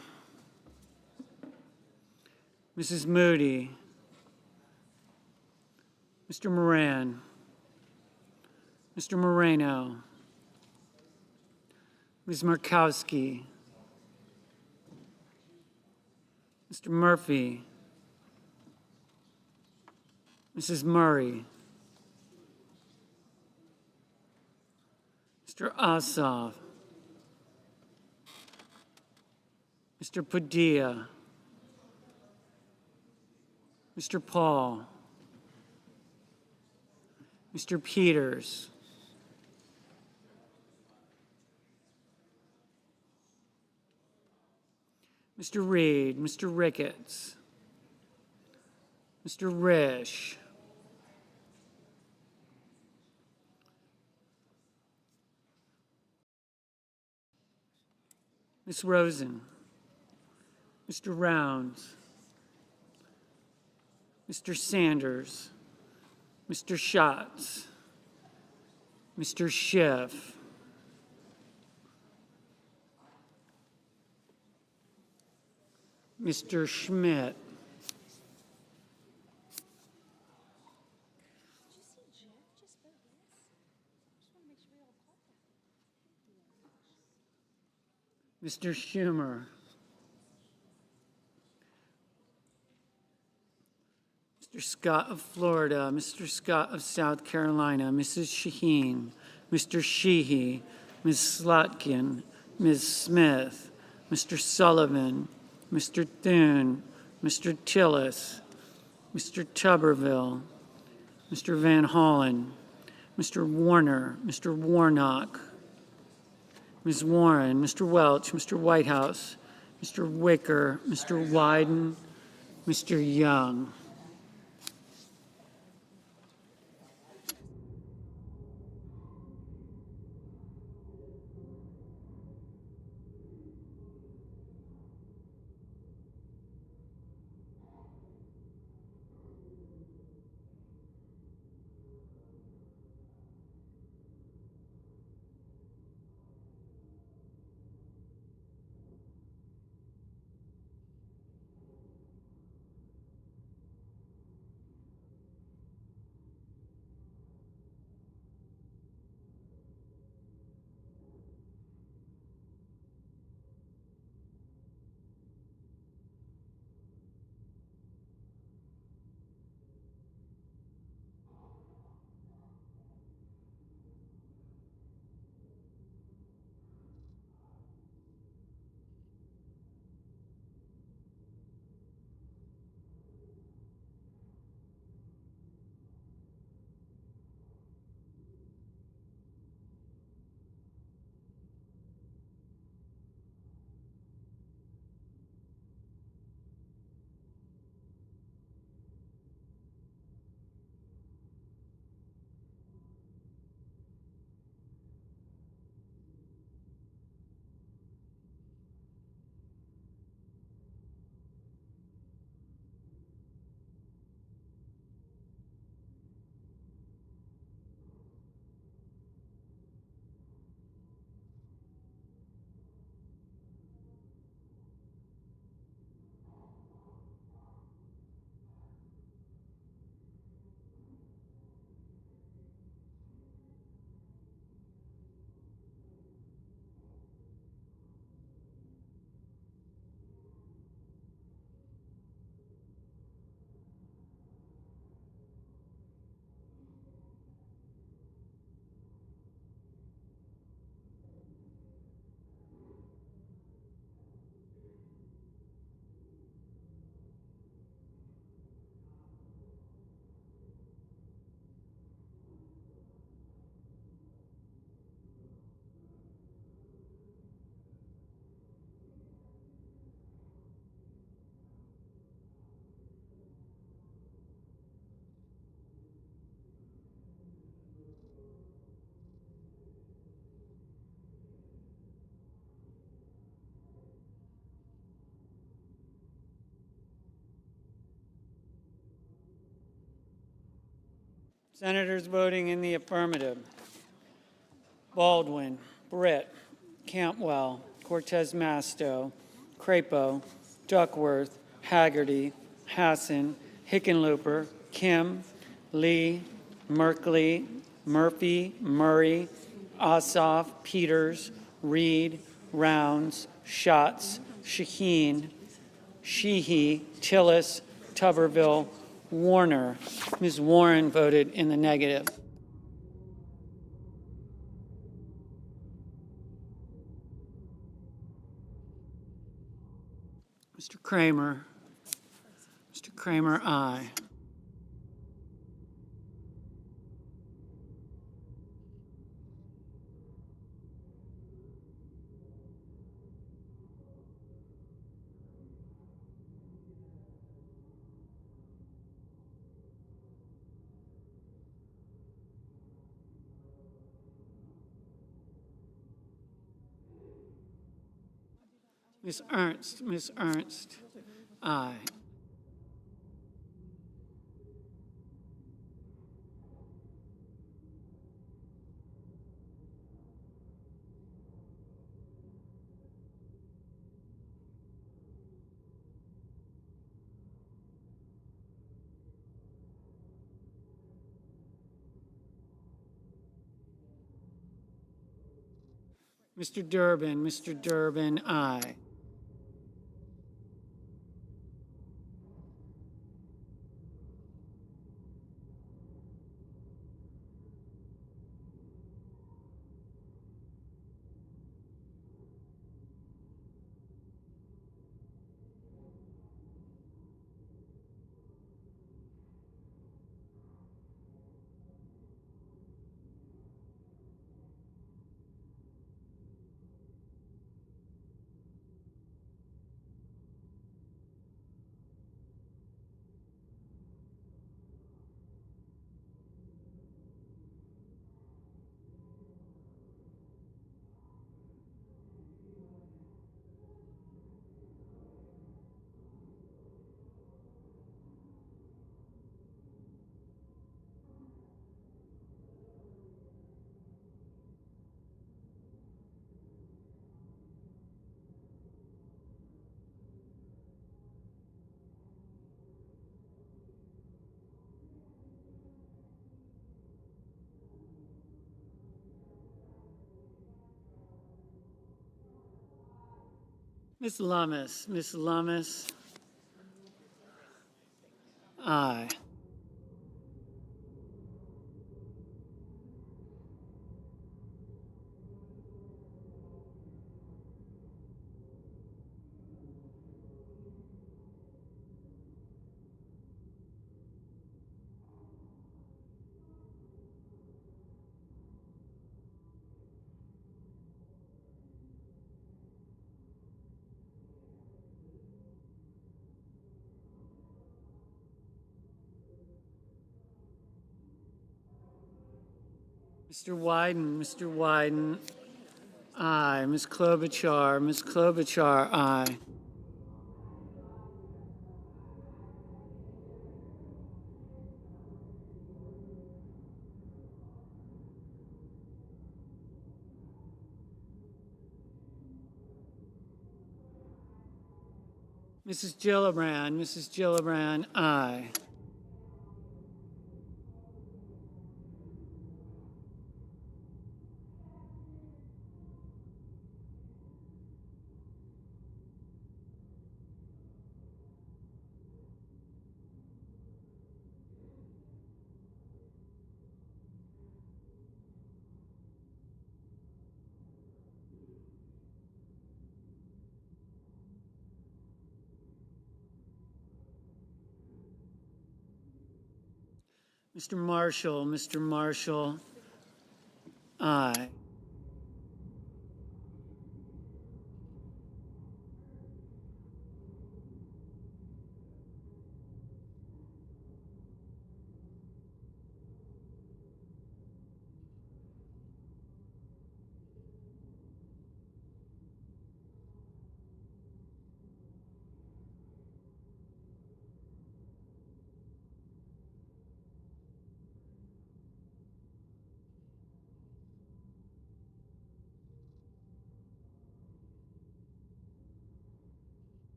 S10: Mrs. Moody. Mr. Moran. Mr. Moreno. Ms. Markowski. Mr. Murphy, Mrs. Murray, Mr. Ossoff, Mr. Padilla, Mr. Paul, Mr. Peters, Mr. Reed, Mr. Ricketts, Mr. Risch, Ms. Rosen, Mr. Rounds, Mr. Sanders, Mr. Schatz, Mr. Schiff, Mr. Schmidt, Mr. Schumer, Mr. Scott of Florida, Mr. Scott of South Carolina, Mrs. Shaheen, Mr. Sheehy, Ms. Slotkin, Ms. Smith, Mr. Sullivan, Mr. Thune, Mr. Tillis, Mr. Tuberville, Mr. Van Hollen, Mr. Warner, Mr. Warnock, Ms. Warren, Mr. Welch, Mr. Whitehouse, Mr. Wicker, Mr. Wyden, Mr. Young. Senators voting in the affirmative: Baldwin, Britt, Cantwell, Cortez Masto, Crapo, Duckworth, Haggerty, Hassan, Hickenlooper, Kim, Lee, Merkley, Murphy, Murray, Ossoff, Peters, Reed, Rounds, Schatz, Shaheen, Sheehy, Tillis, Tuberville, Warner. Ms. Warren voted in the negative. Mr. Kramer. Mr. Kramer, aye. Ms. Ernst, aye. Mr. Durbin, aye. Ms. Lummis, aye. Mr. Wyden, aye. Ms. Klobuchar, aye. Mrs. Gillibrand, aye. Mr. Marshall, aye.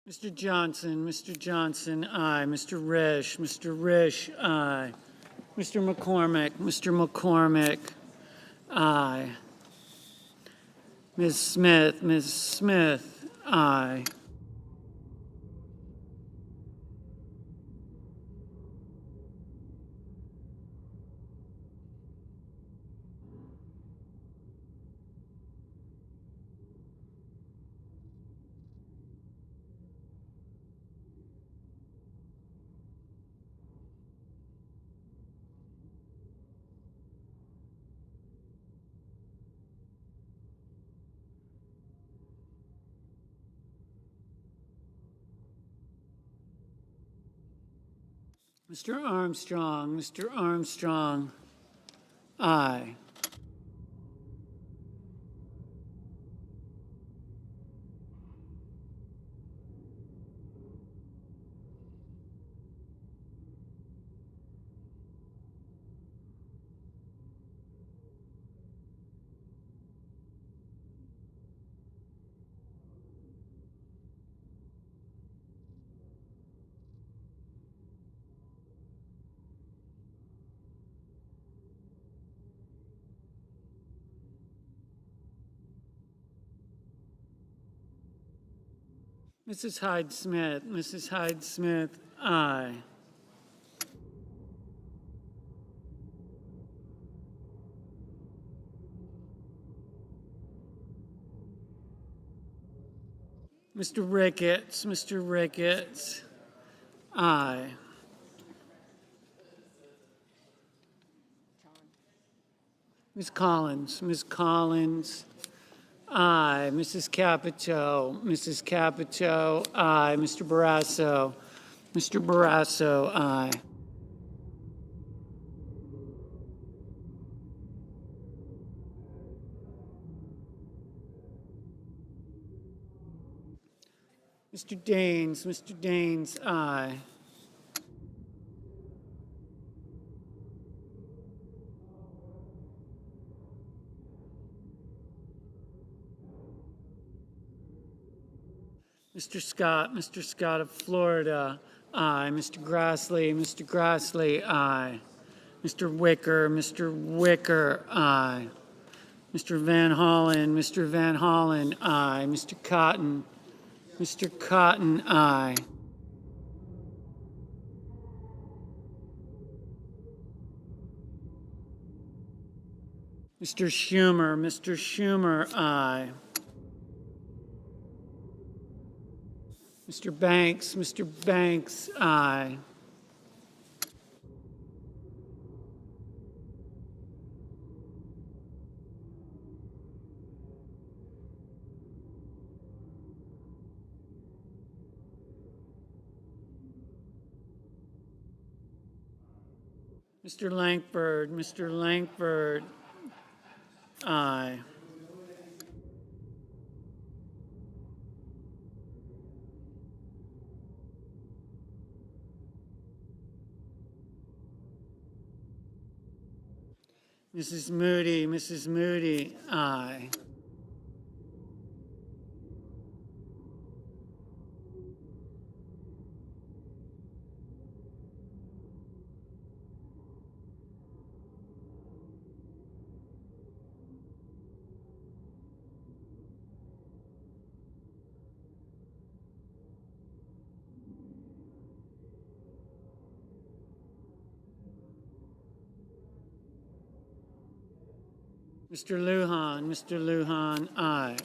S10: Mr. Johnson, aye. Mr. Risch, aye. Mr. McCormick, aye. Ms. Smith, aye. Mr. Armstrong, aye. Mrs. Hyde Smith, aye. Mr. Ricketts, aye. Ms. Collins, aye. Mrs. Capito, aye. Mr. Barrasso, aye. Mr. Daines, aye. Mr. Scott of Florida, aye. Mr. Grassley, aye. Mr. Wicker, aye. Mr. Van Hollen, aye. Mr. Cotton, aye. Mr. Schumer, aye. Mr. Banks, aye. Mr. Langford, aye. Mrs. Moody, aye. Mr. Lujan, aye.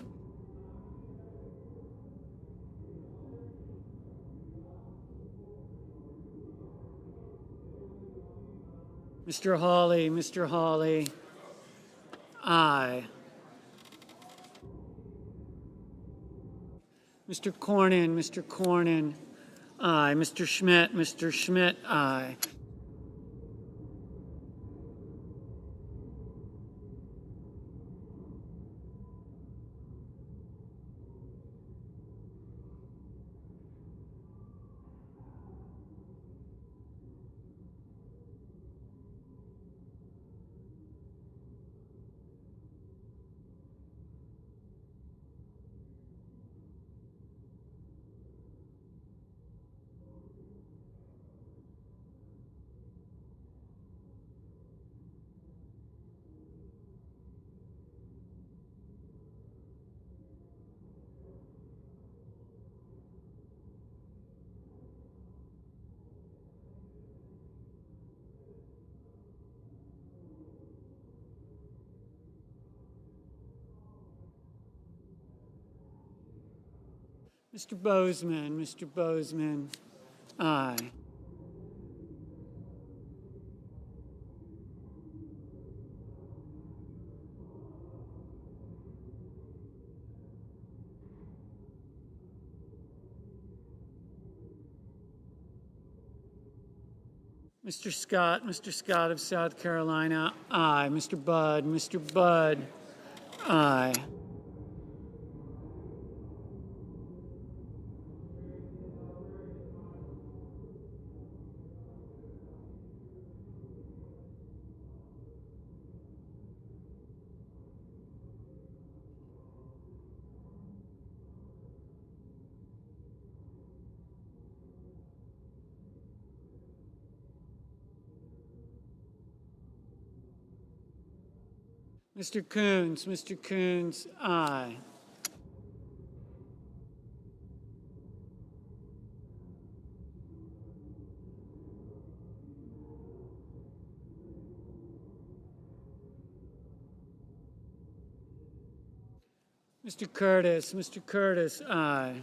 S10: Mr. Hawley, aye. Mr. Cornyn, aye. Mr. Schmidt, aye. Mr. Bozeman, Mr. Bozeman, aye. Mr. Scott of South Carolina, aye. Mr. Budd, aye. Mr. Coons, aye. Mr. Curtis, aye.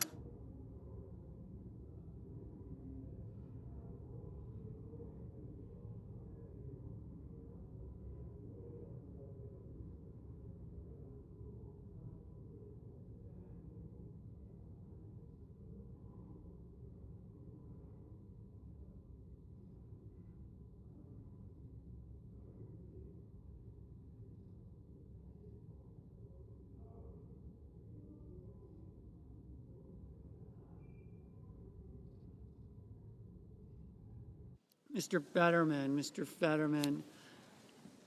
S10: Mr. Fetterman,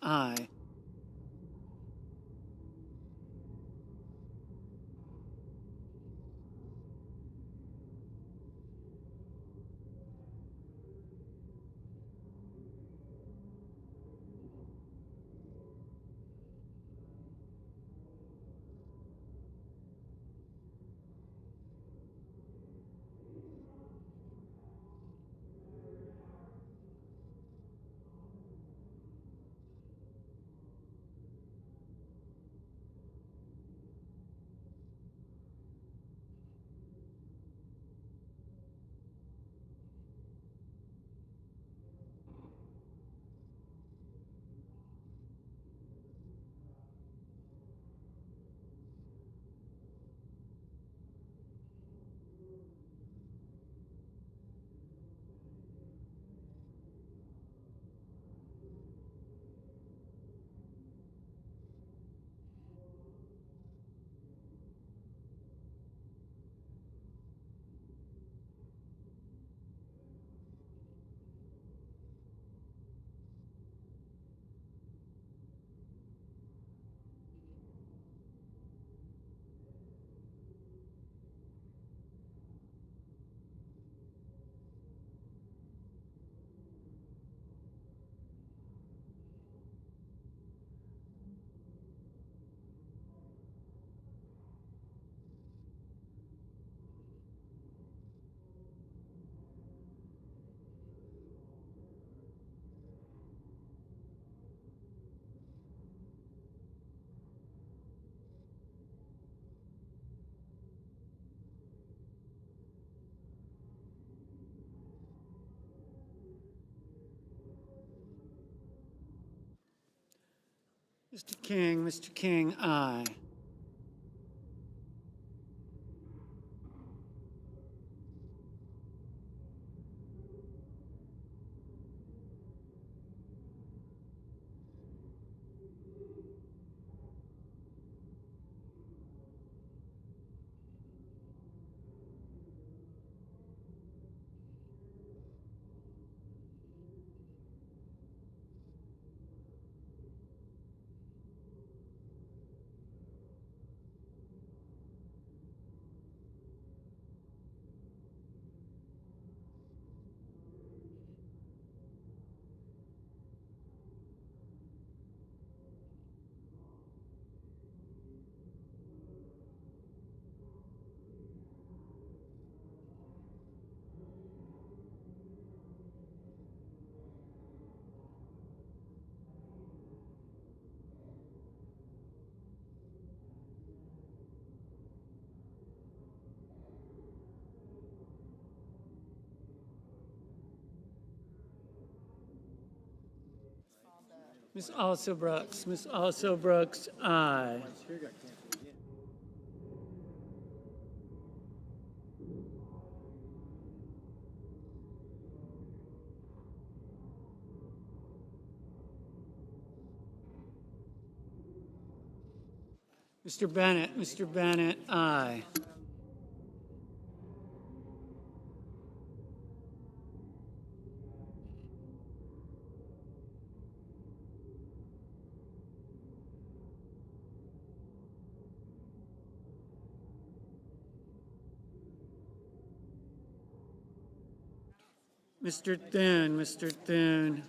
S10: aye. Mr. King, aye. Ms. Also Brooks. Ms. Also Brooks, aye. Mr. Bennett. Mr. Bennett, aye. Mr. Thune. Mr. Thune,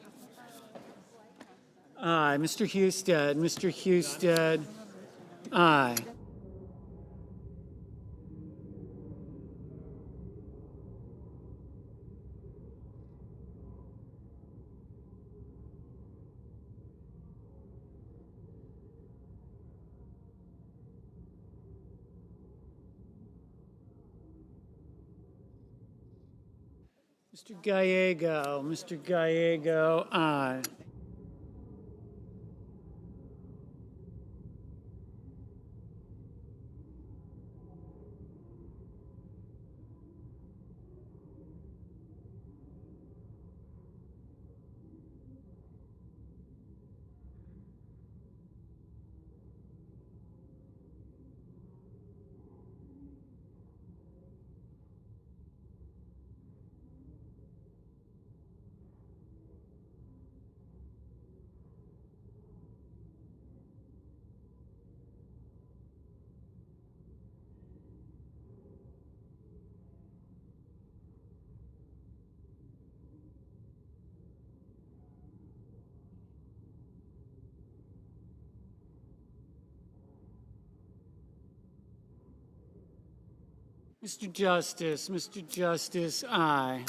S10: aye. Mr. Husted. Mr. Husted, aye. Mr. Gallego. Mr. Gallego, aye. Mr. Justice. Mr. Justice, aye.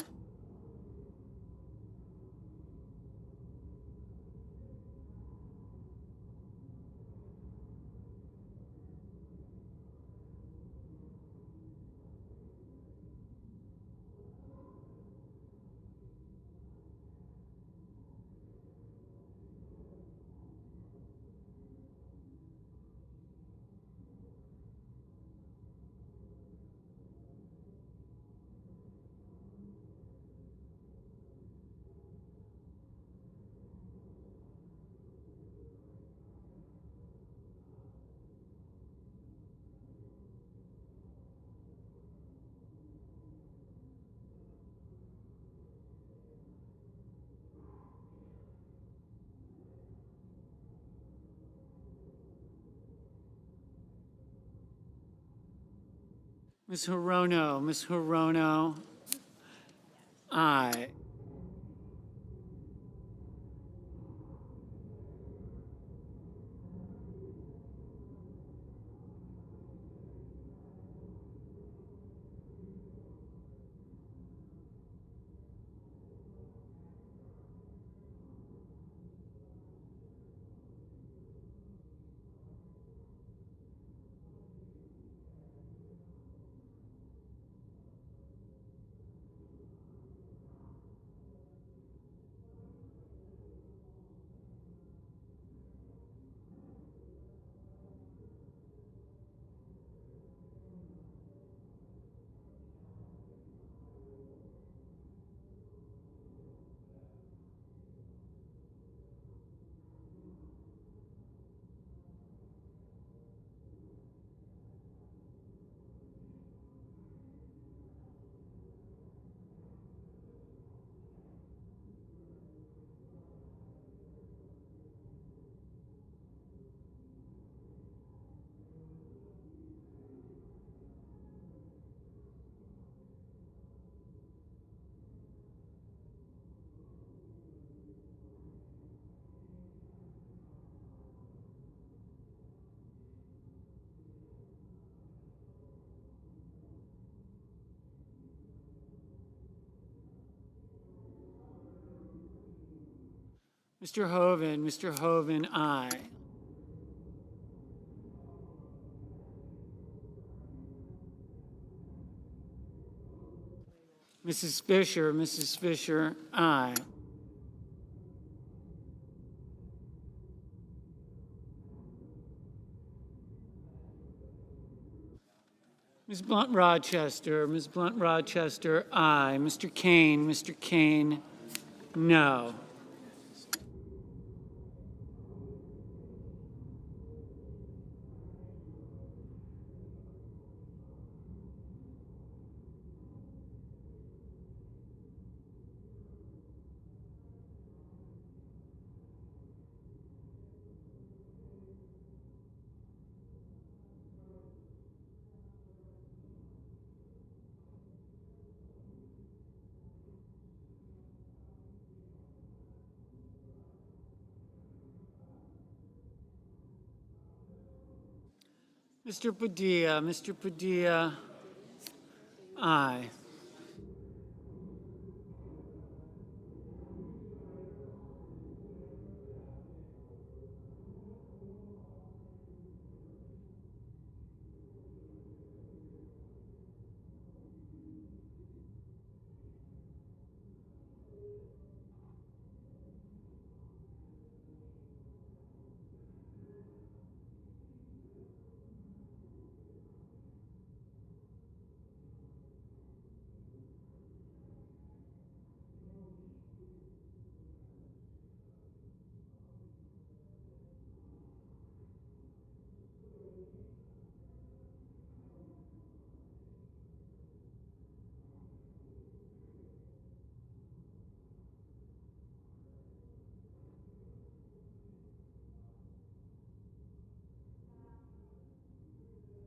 S10: Ms. Hirono. Ms. Hirono, aye. Mr. Hoven. Mr. Hoven, aye. Mrs. Fisher. Mrs. Fisher, aye. Ms. Blunt Rochester, Ms. Blunt Rochester, aye. Mr. Kane, no. Mr. Padilla, aye.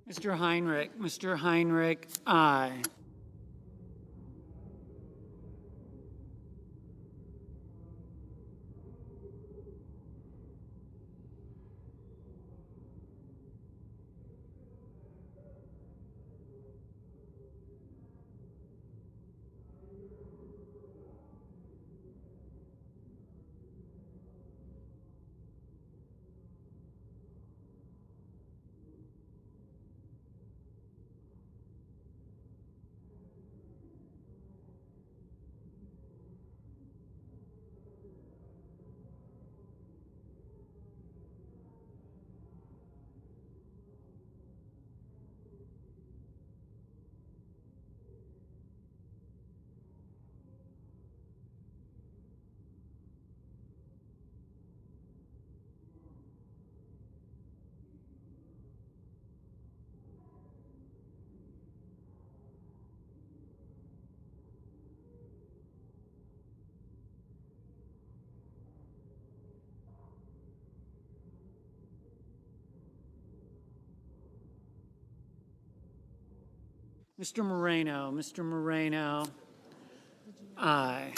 S10: Mr. Heinrich, aye. Mr. Moreno, aye.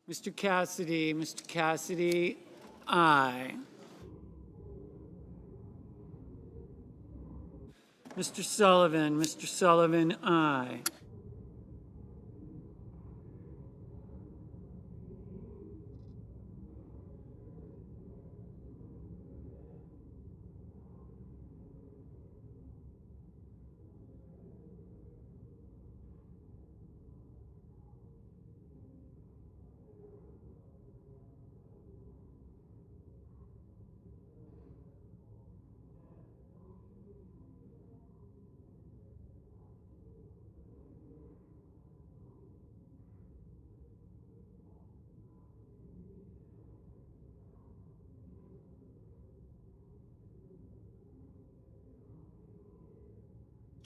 S10: Mr. Cassidy, aye. Mr. Sullivan, aye.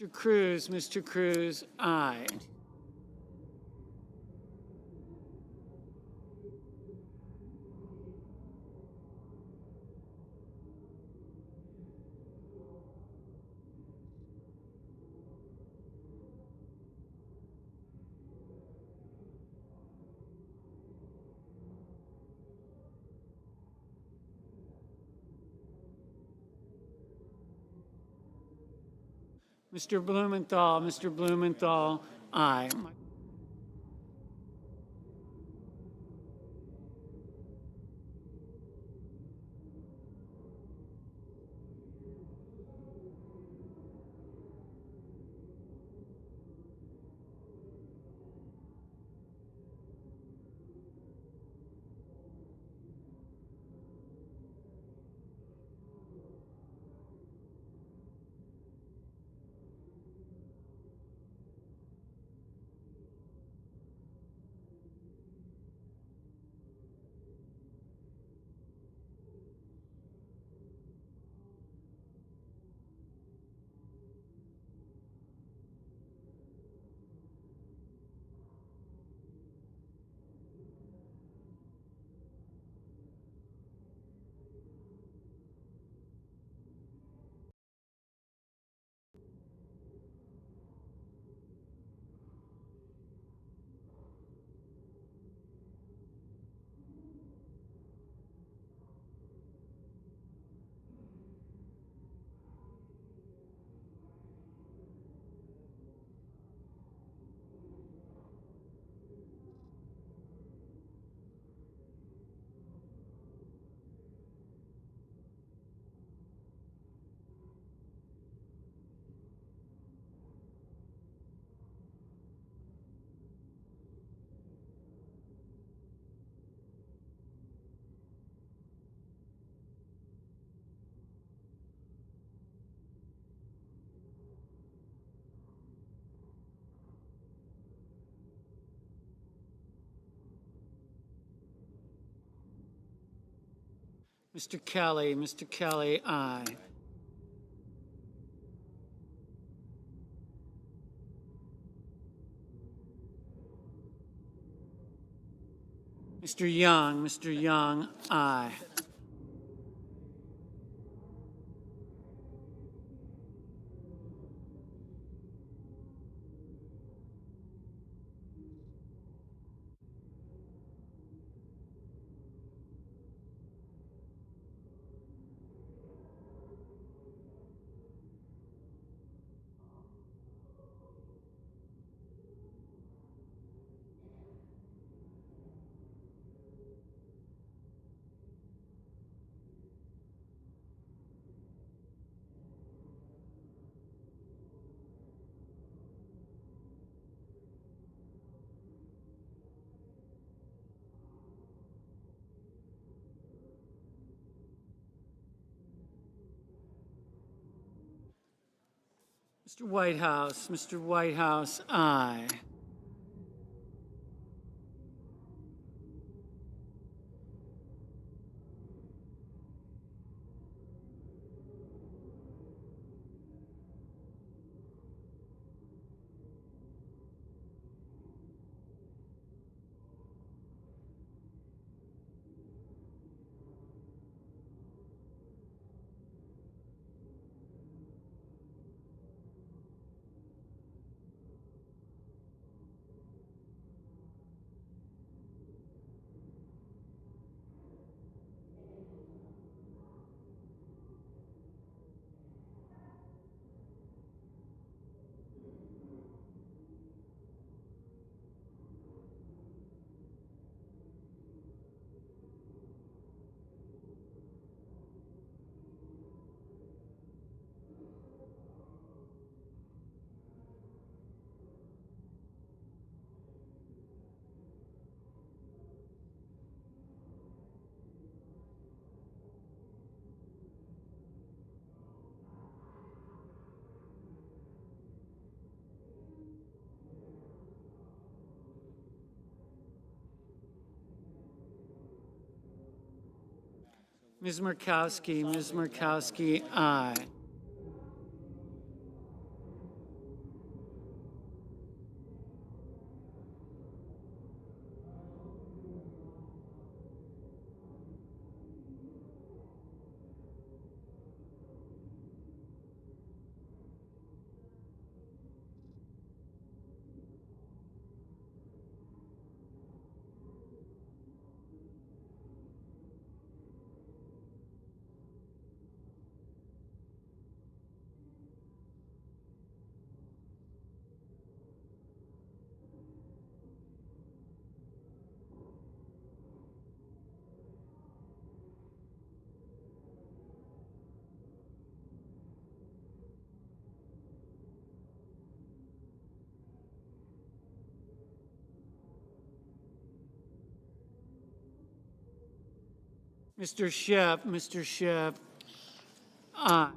S10: Mr. Cruz, aye. Mr. Blumenthal, aye. Mr. Kelly, aye. Mr. Young, aye. Mr. Whitehouse, aye. Ms. Murkowski, aye. Mr. Schiff, aye.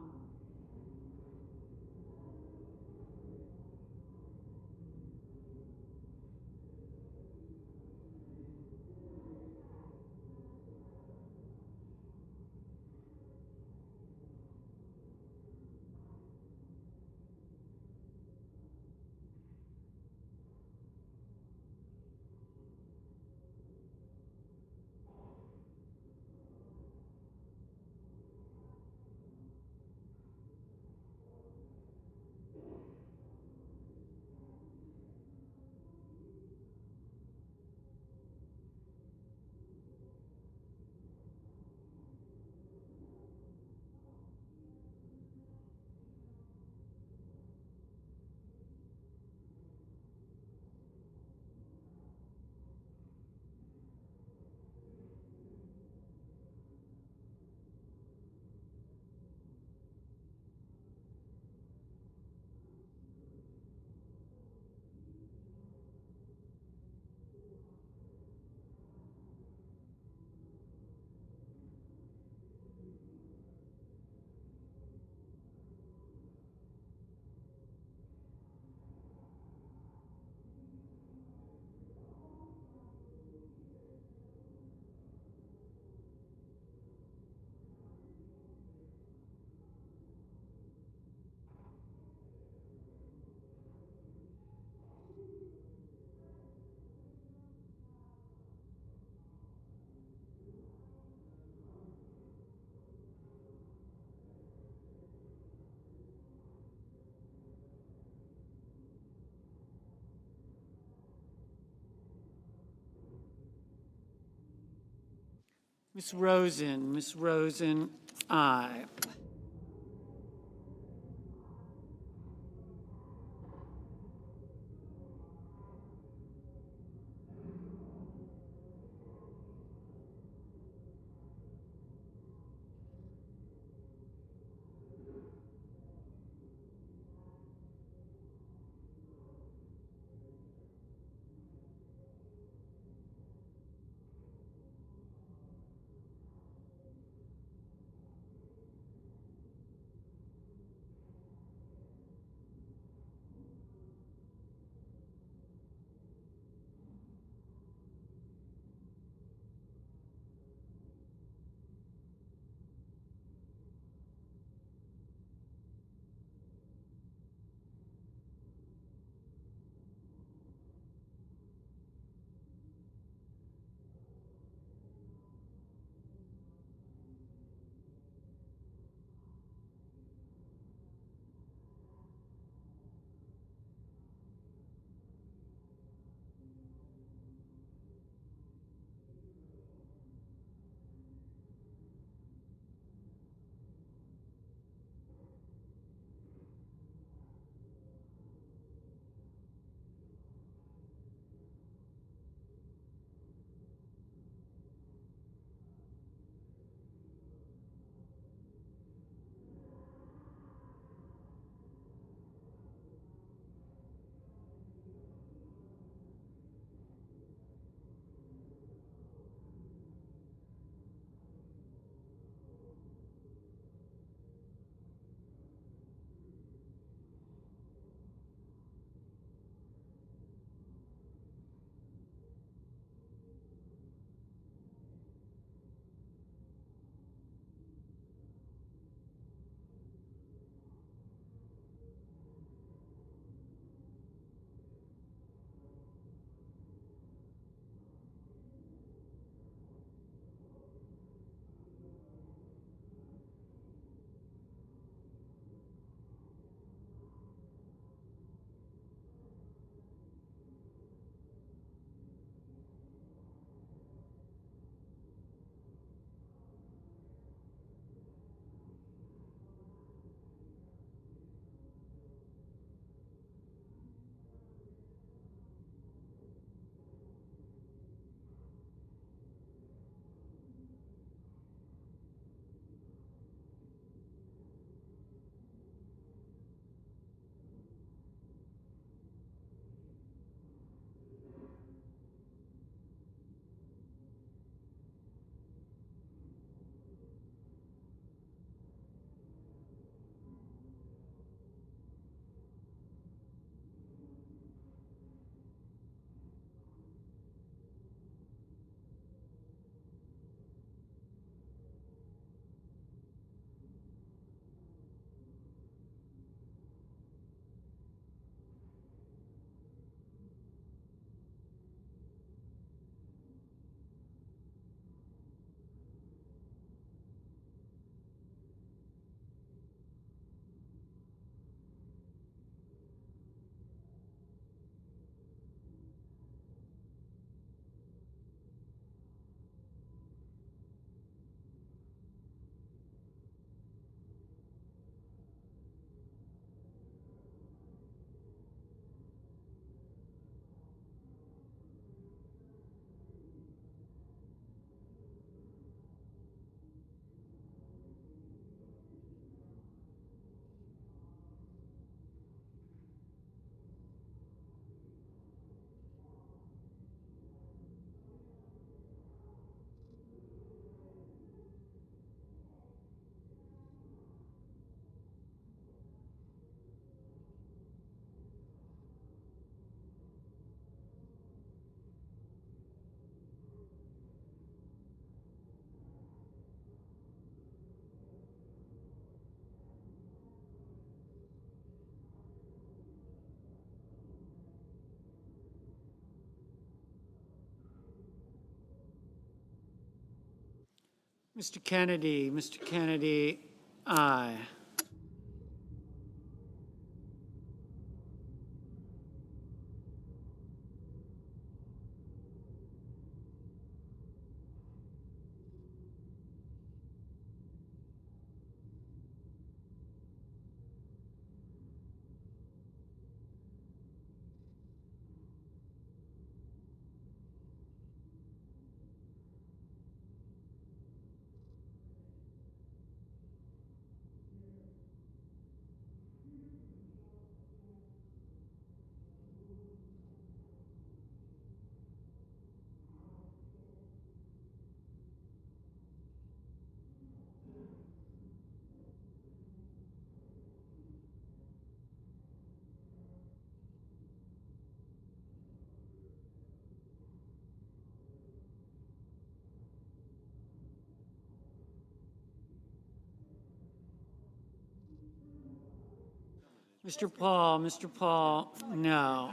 S10: Ms. Rosen, aye. Mr. Kennedy, aye. Mr. Paul, no.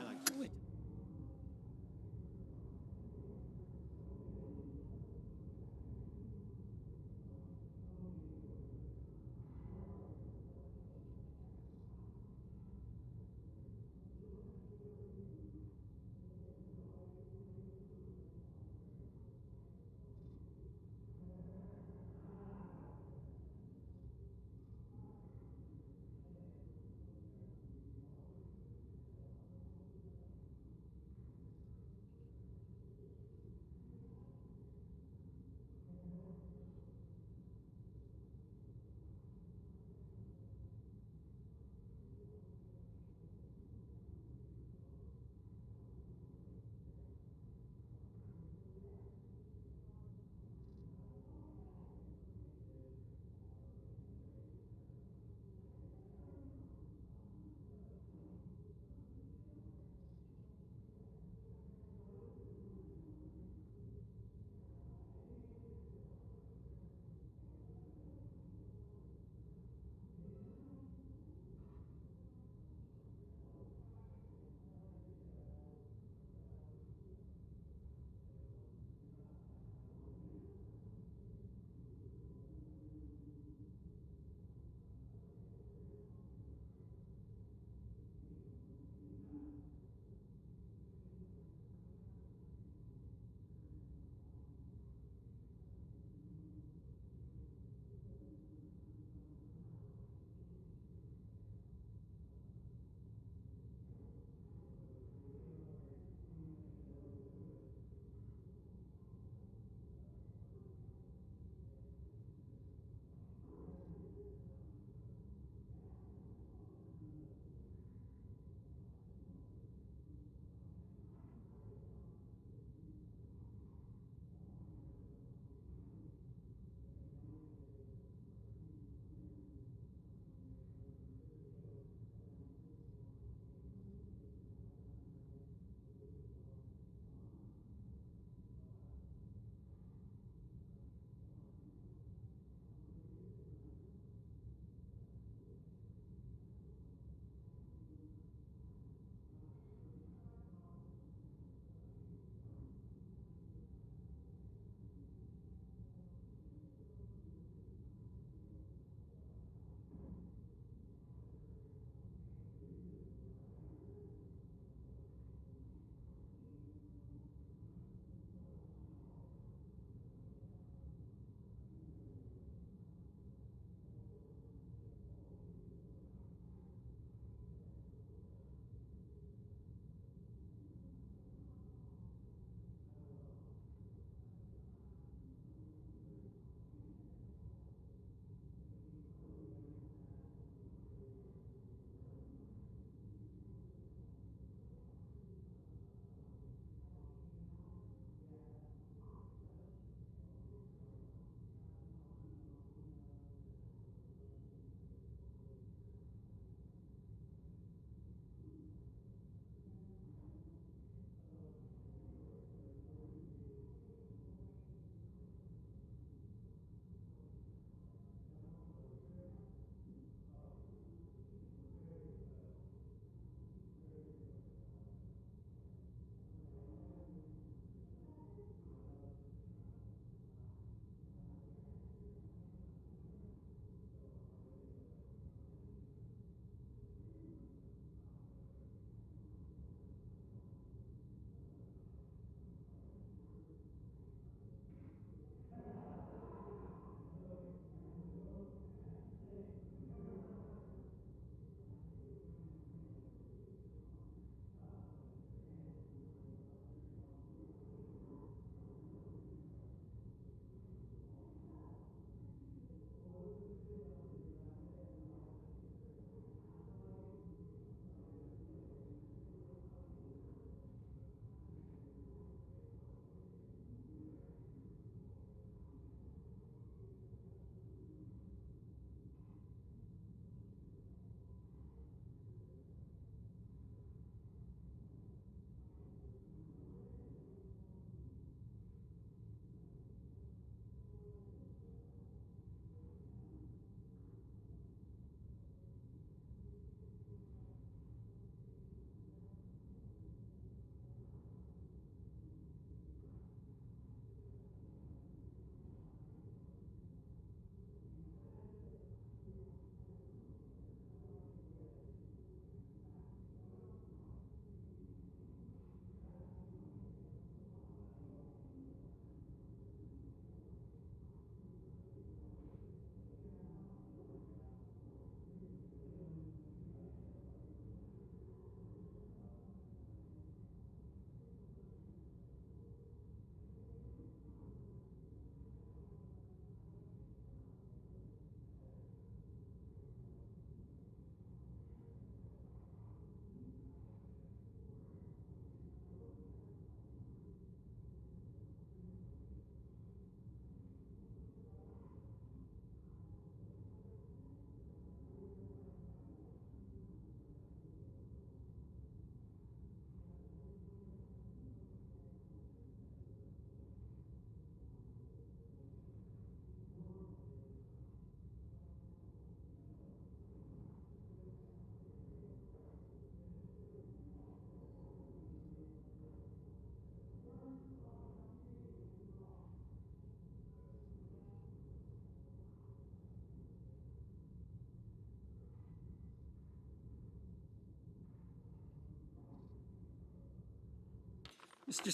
S10: Mr.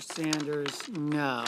S10: Sanders, no.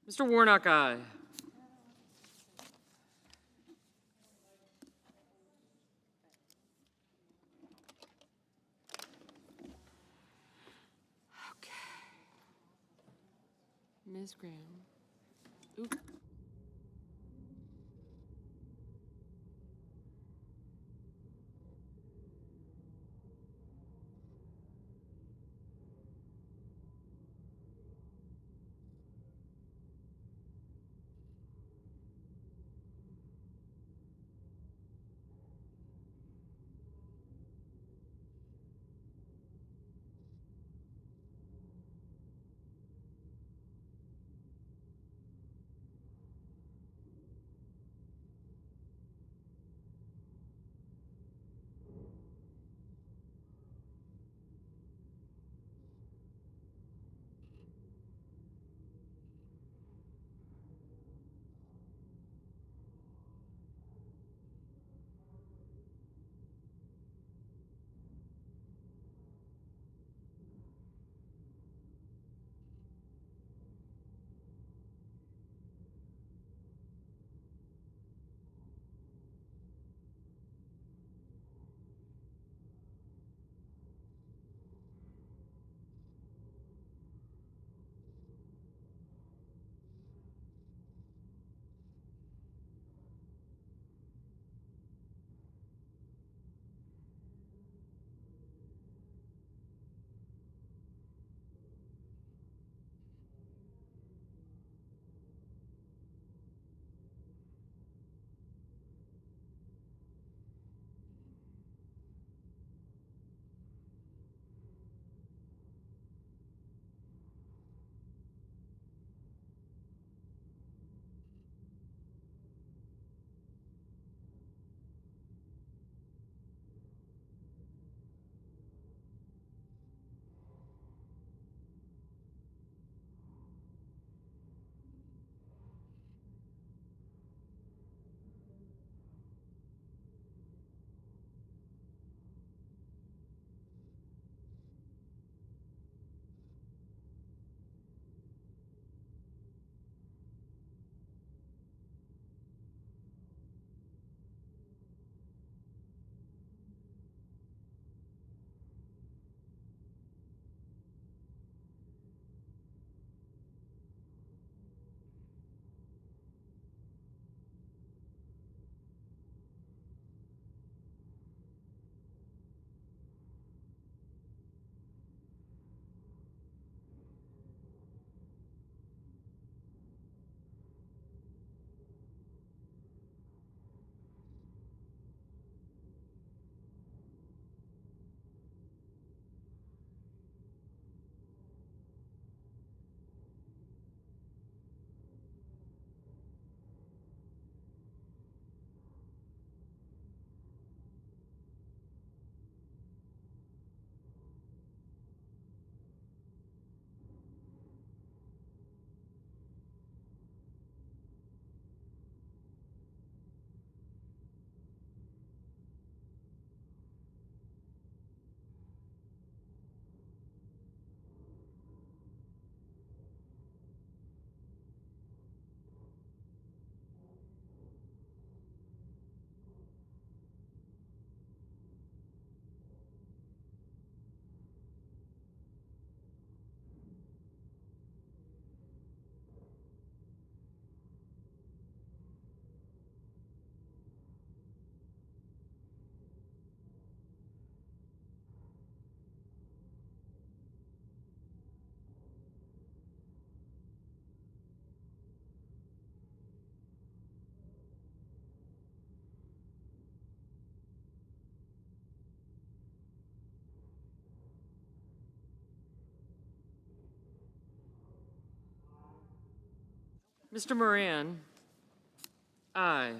S11: Mr. Warnock, aye. Okay. Ms. Graham. Oop. Mr. Moran, aye.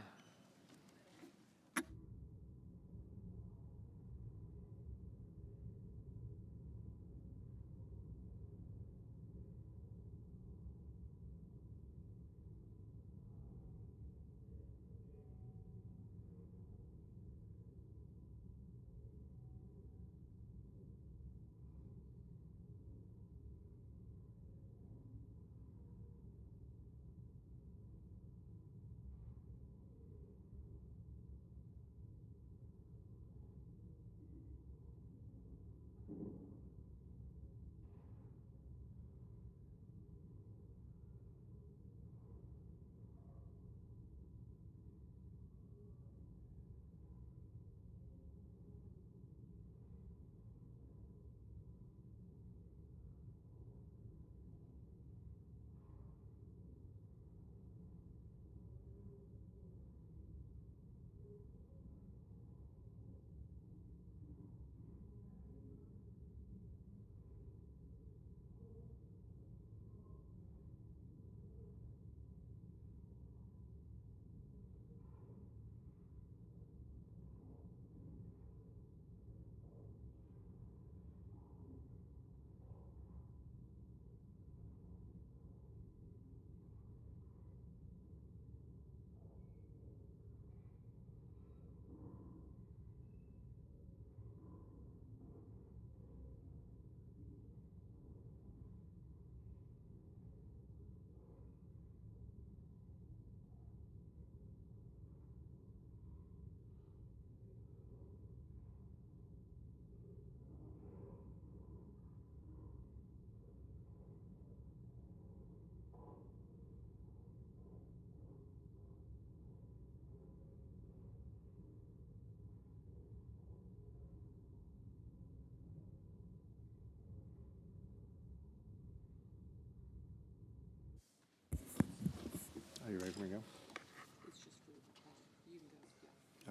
S12: ready for me to go?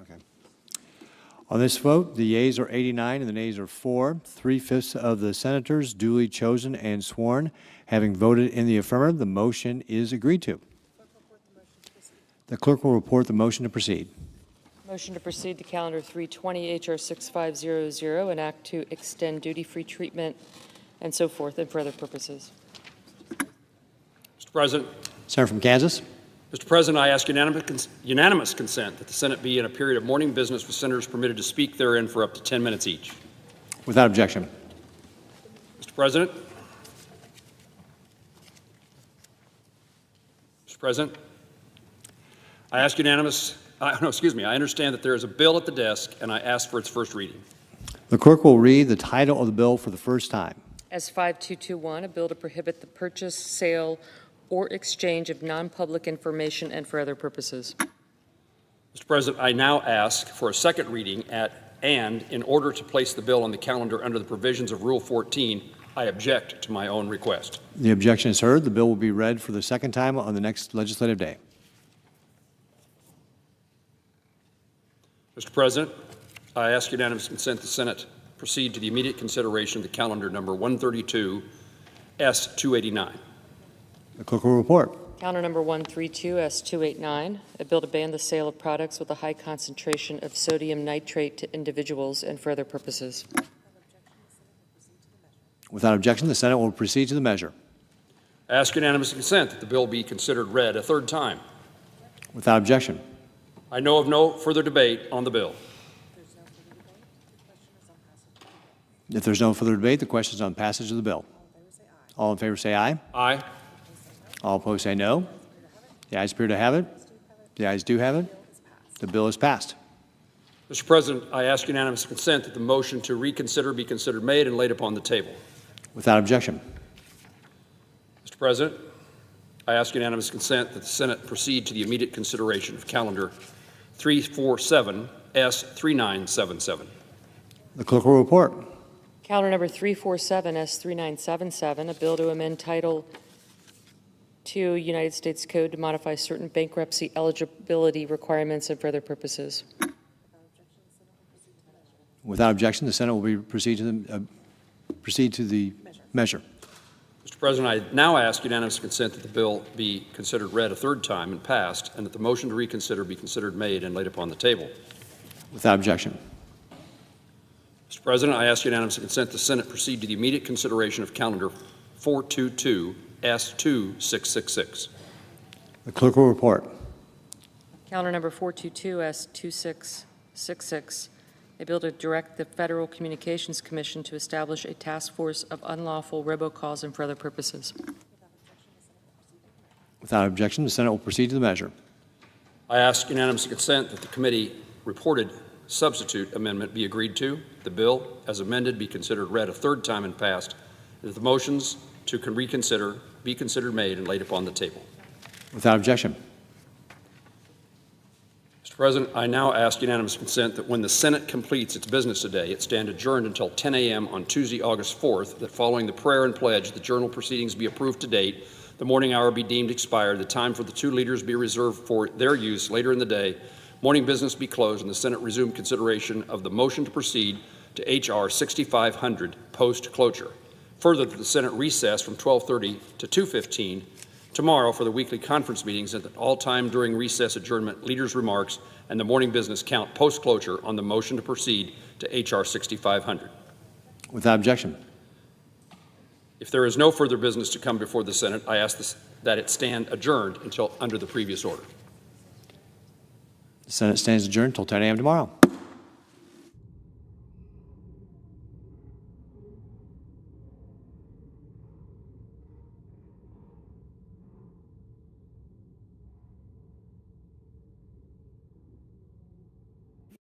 S12: Okay. On this vote, the yeas are 89 and the nays are 4. 3/5 of the senators duly chosen and sworn having voted in the affirmative, the motion is agreed to. The clerk will report the motion to proceed.
S11: Motion to proceed to calendar 320, HR 6500, an act to extend duty-free treatment and so forth and for other purposes.
S13: Mr. President.
S12: Senator from Kansas.
S13: Mr. President, I ask unanimous consent that the Senate be in a period of morning business with senators permitted to speak therein for up to 10 minutes each.
S12: Without objection.
S13: Mr. President. Mr. President, I ask I understand that there is a bill at the desk, and I ask for its first reading.
S12: The clerk will read the title of the bill for the first time.
S11: S 5221, a bill to prohibit the purchase, sale, or exchange of non-public information and for other purposes.
S13: Mr. President, I now ask for a second reading and in order to place the bill on the calendar under the provisions of Rule 14, I object to my own request.
S12: The objection is heard. The bill will be read for the second time on the next legislative day.
S13: Mr. President, I ask unanimous consent the Senate proceed to the immediate consideration of the calendar number 132, S-289.
S12: The clerk will report.
S11: Calendar number 132, S-289, a bill to ban the sale of products with a high concentration of sodium nitrate to individuals and for other purposes.
S12: Without objection, the Senate will proceed to the measure.
S13: I ask unanimous consent that the bill be considered read a third time.
S12: Without objection.
S13: I know of no further debate on the bill.
S12: If there's no further debate, the question is on passage of the bill. All in favor say aye.
S13: Aye.
S12: All opposed say no. The ayes appear to have it. The ayes do have it. The bill is passed.
S13: Mr. President, I ask unanimous consent that the motion to reconsider be considered made and laid upon the table.
S12: Without objection.
S13: Mr. President, I ask unanimous consent that the Senate proceed to the immediate consideration of calendar 347 S3977.
S12: The clerk will report.
S11: Calendar number 347 S3977, a bill to amend Title II United States Code to modify certain bankruptcy eligibility requirements and for other purposes.
S12: Without objection, the Senate will proceed to the measure.
S13: Mr. President, I now ask unanimous consent that the bill be considered read a third time and passed, and that the motion to reconsider be considered made and laid upon the table.
S12: Without objection.
S13: Mr. President, I ask unanimous consent the Senate proceed to the immediate consideration of calendar 422 S2666.
S12: The clerk will report.
S11: Calendar number 422 S2666, a bill to direct the Federal Communications Commission to establish a task force of unlawful robocalls and for other purposes.
S12: Without objection, the Senate will proceed to the measure.
S13: I ask unanimous consent that the committee reported substitute amendment be agreed to, the bill as amended be considered read a third time and passed, and that the motions to reconsider be considered made and laid upon the table.
S12: Without objection.
S13: Mr. President, I now ask unanimous consent that when the Senate completes its business today, it stand adjourned until 10 a.m. on Tuesday, August 4th, that following the prayer and pledge, the journal proceedings be approved to date, the morning hour be deemed expired, the time for the two leaders be reserved for their use later in the day, morning business be closed, and the Senate resume consideration of the motion to proceed to H.R. 6500 post-cloture. Further, that the Senate recess from 12:30 to 2:15 tomorrow for the weekly conference meetings, and that all time during recess adjournment, leaders' remarks, and the morning business count post-cloture on the motion to proceed to H.R. 6500.
S12: Without objection.
S13: If there is no further business to come before the Senate, I ask that it stand adjourned until under the previous order.
S12: The Senate stands adjourned until 10 a.m. tomorrow.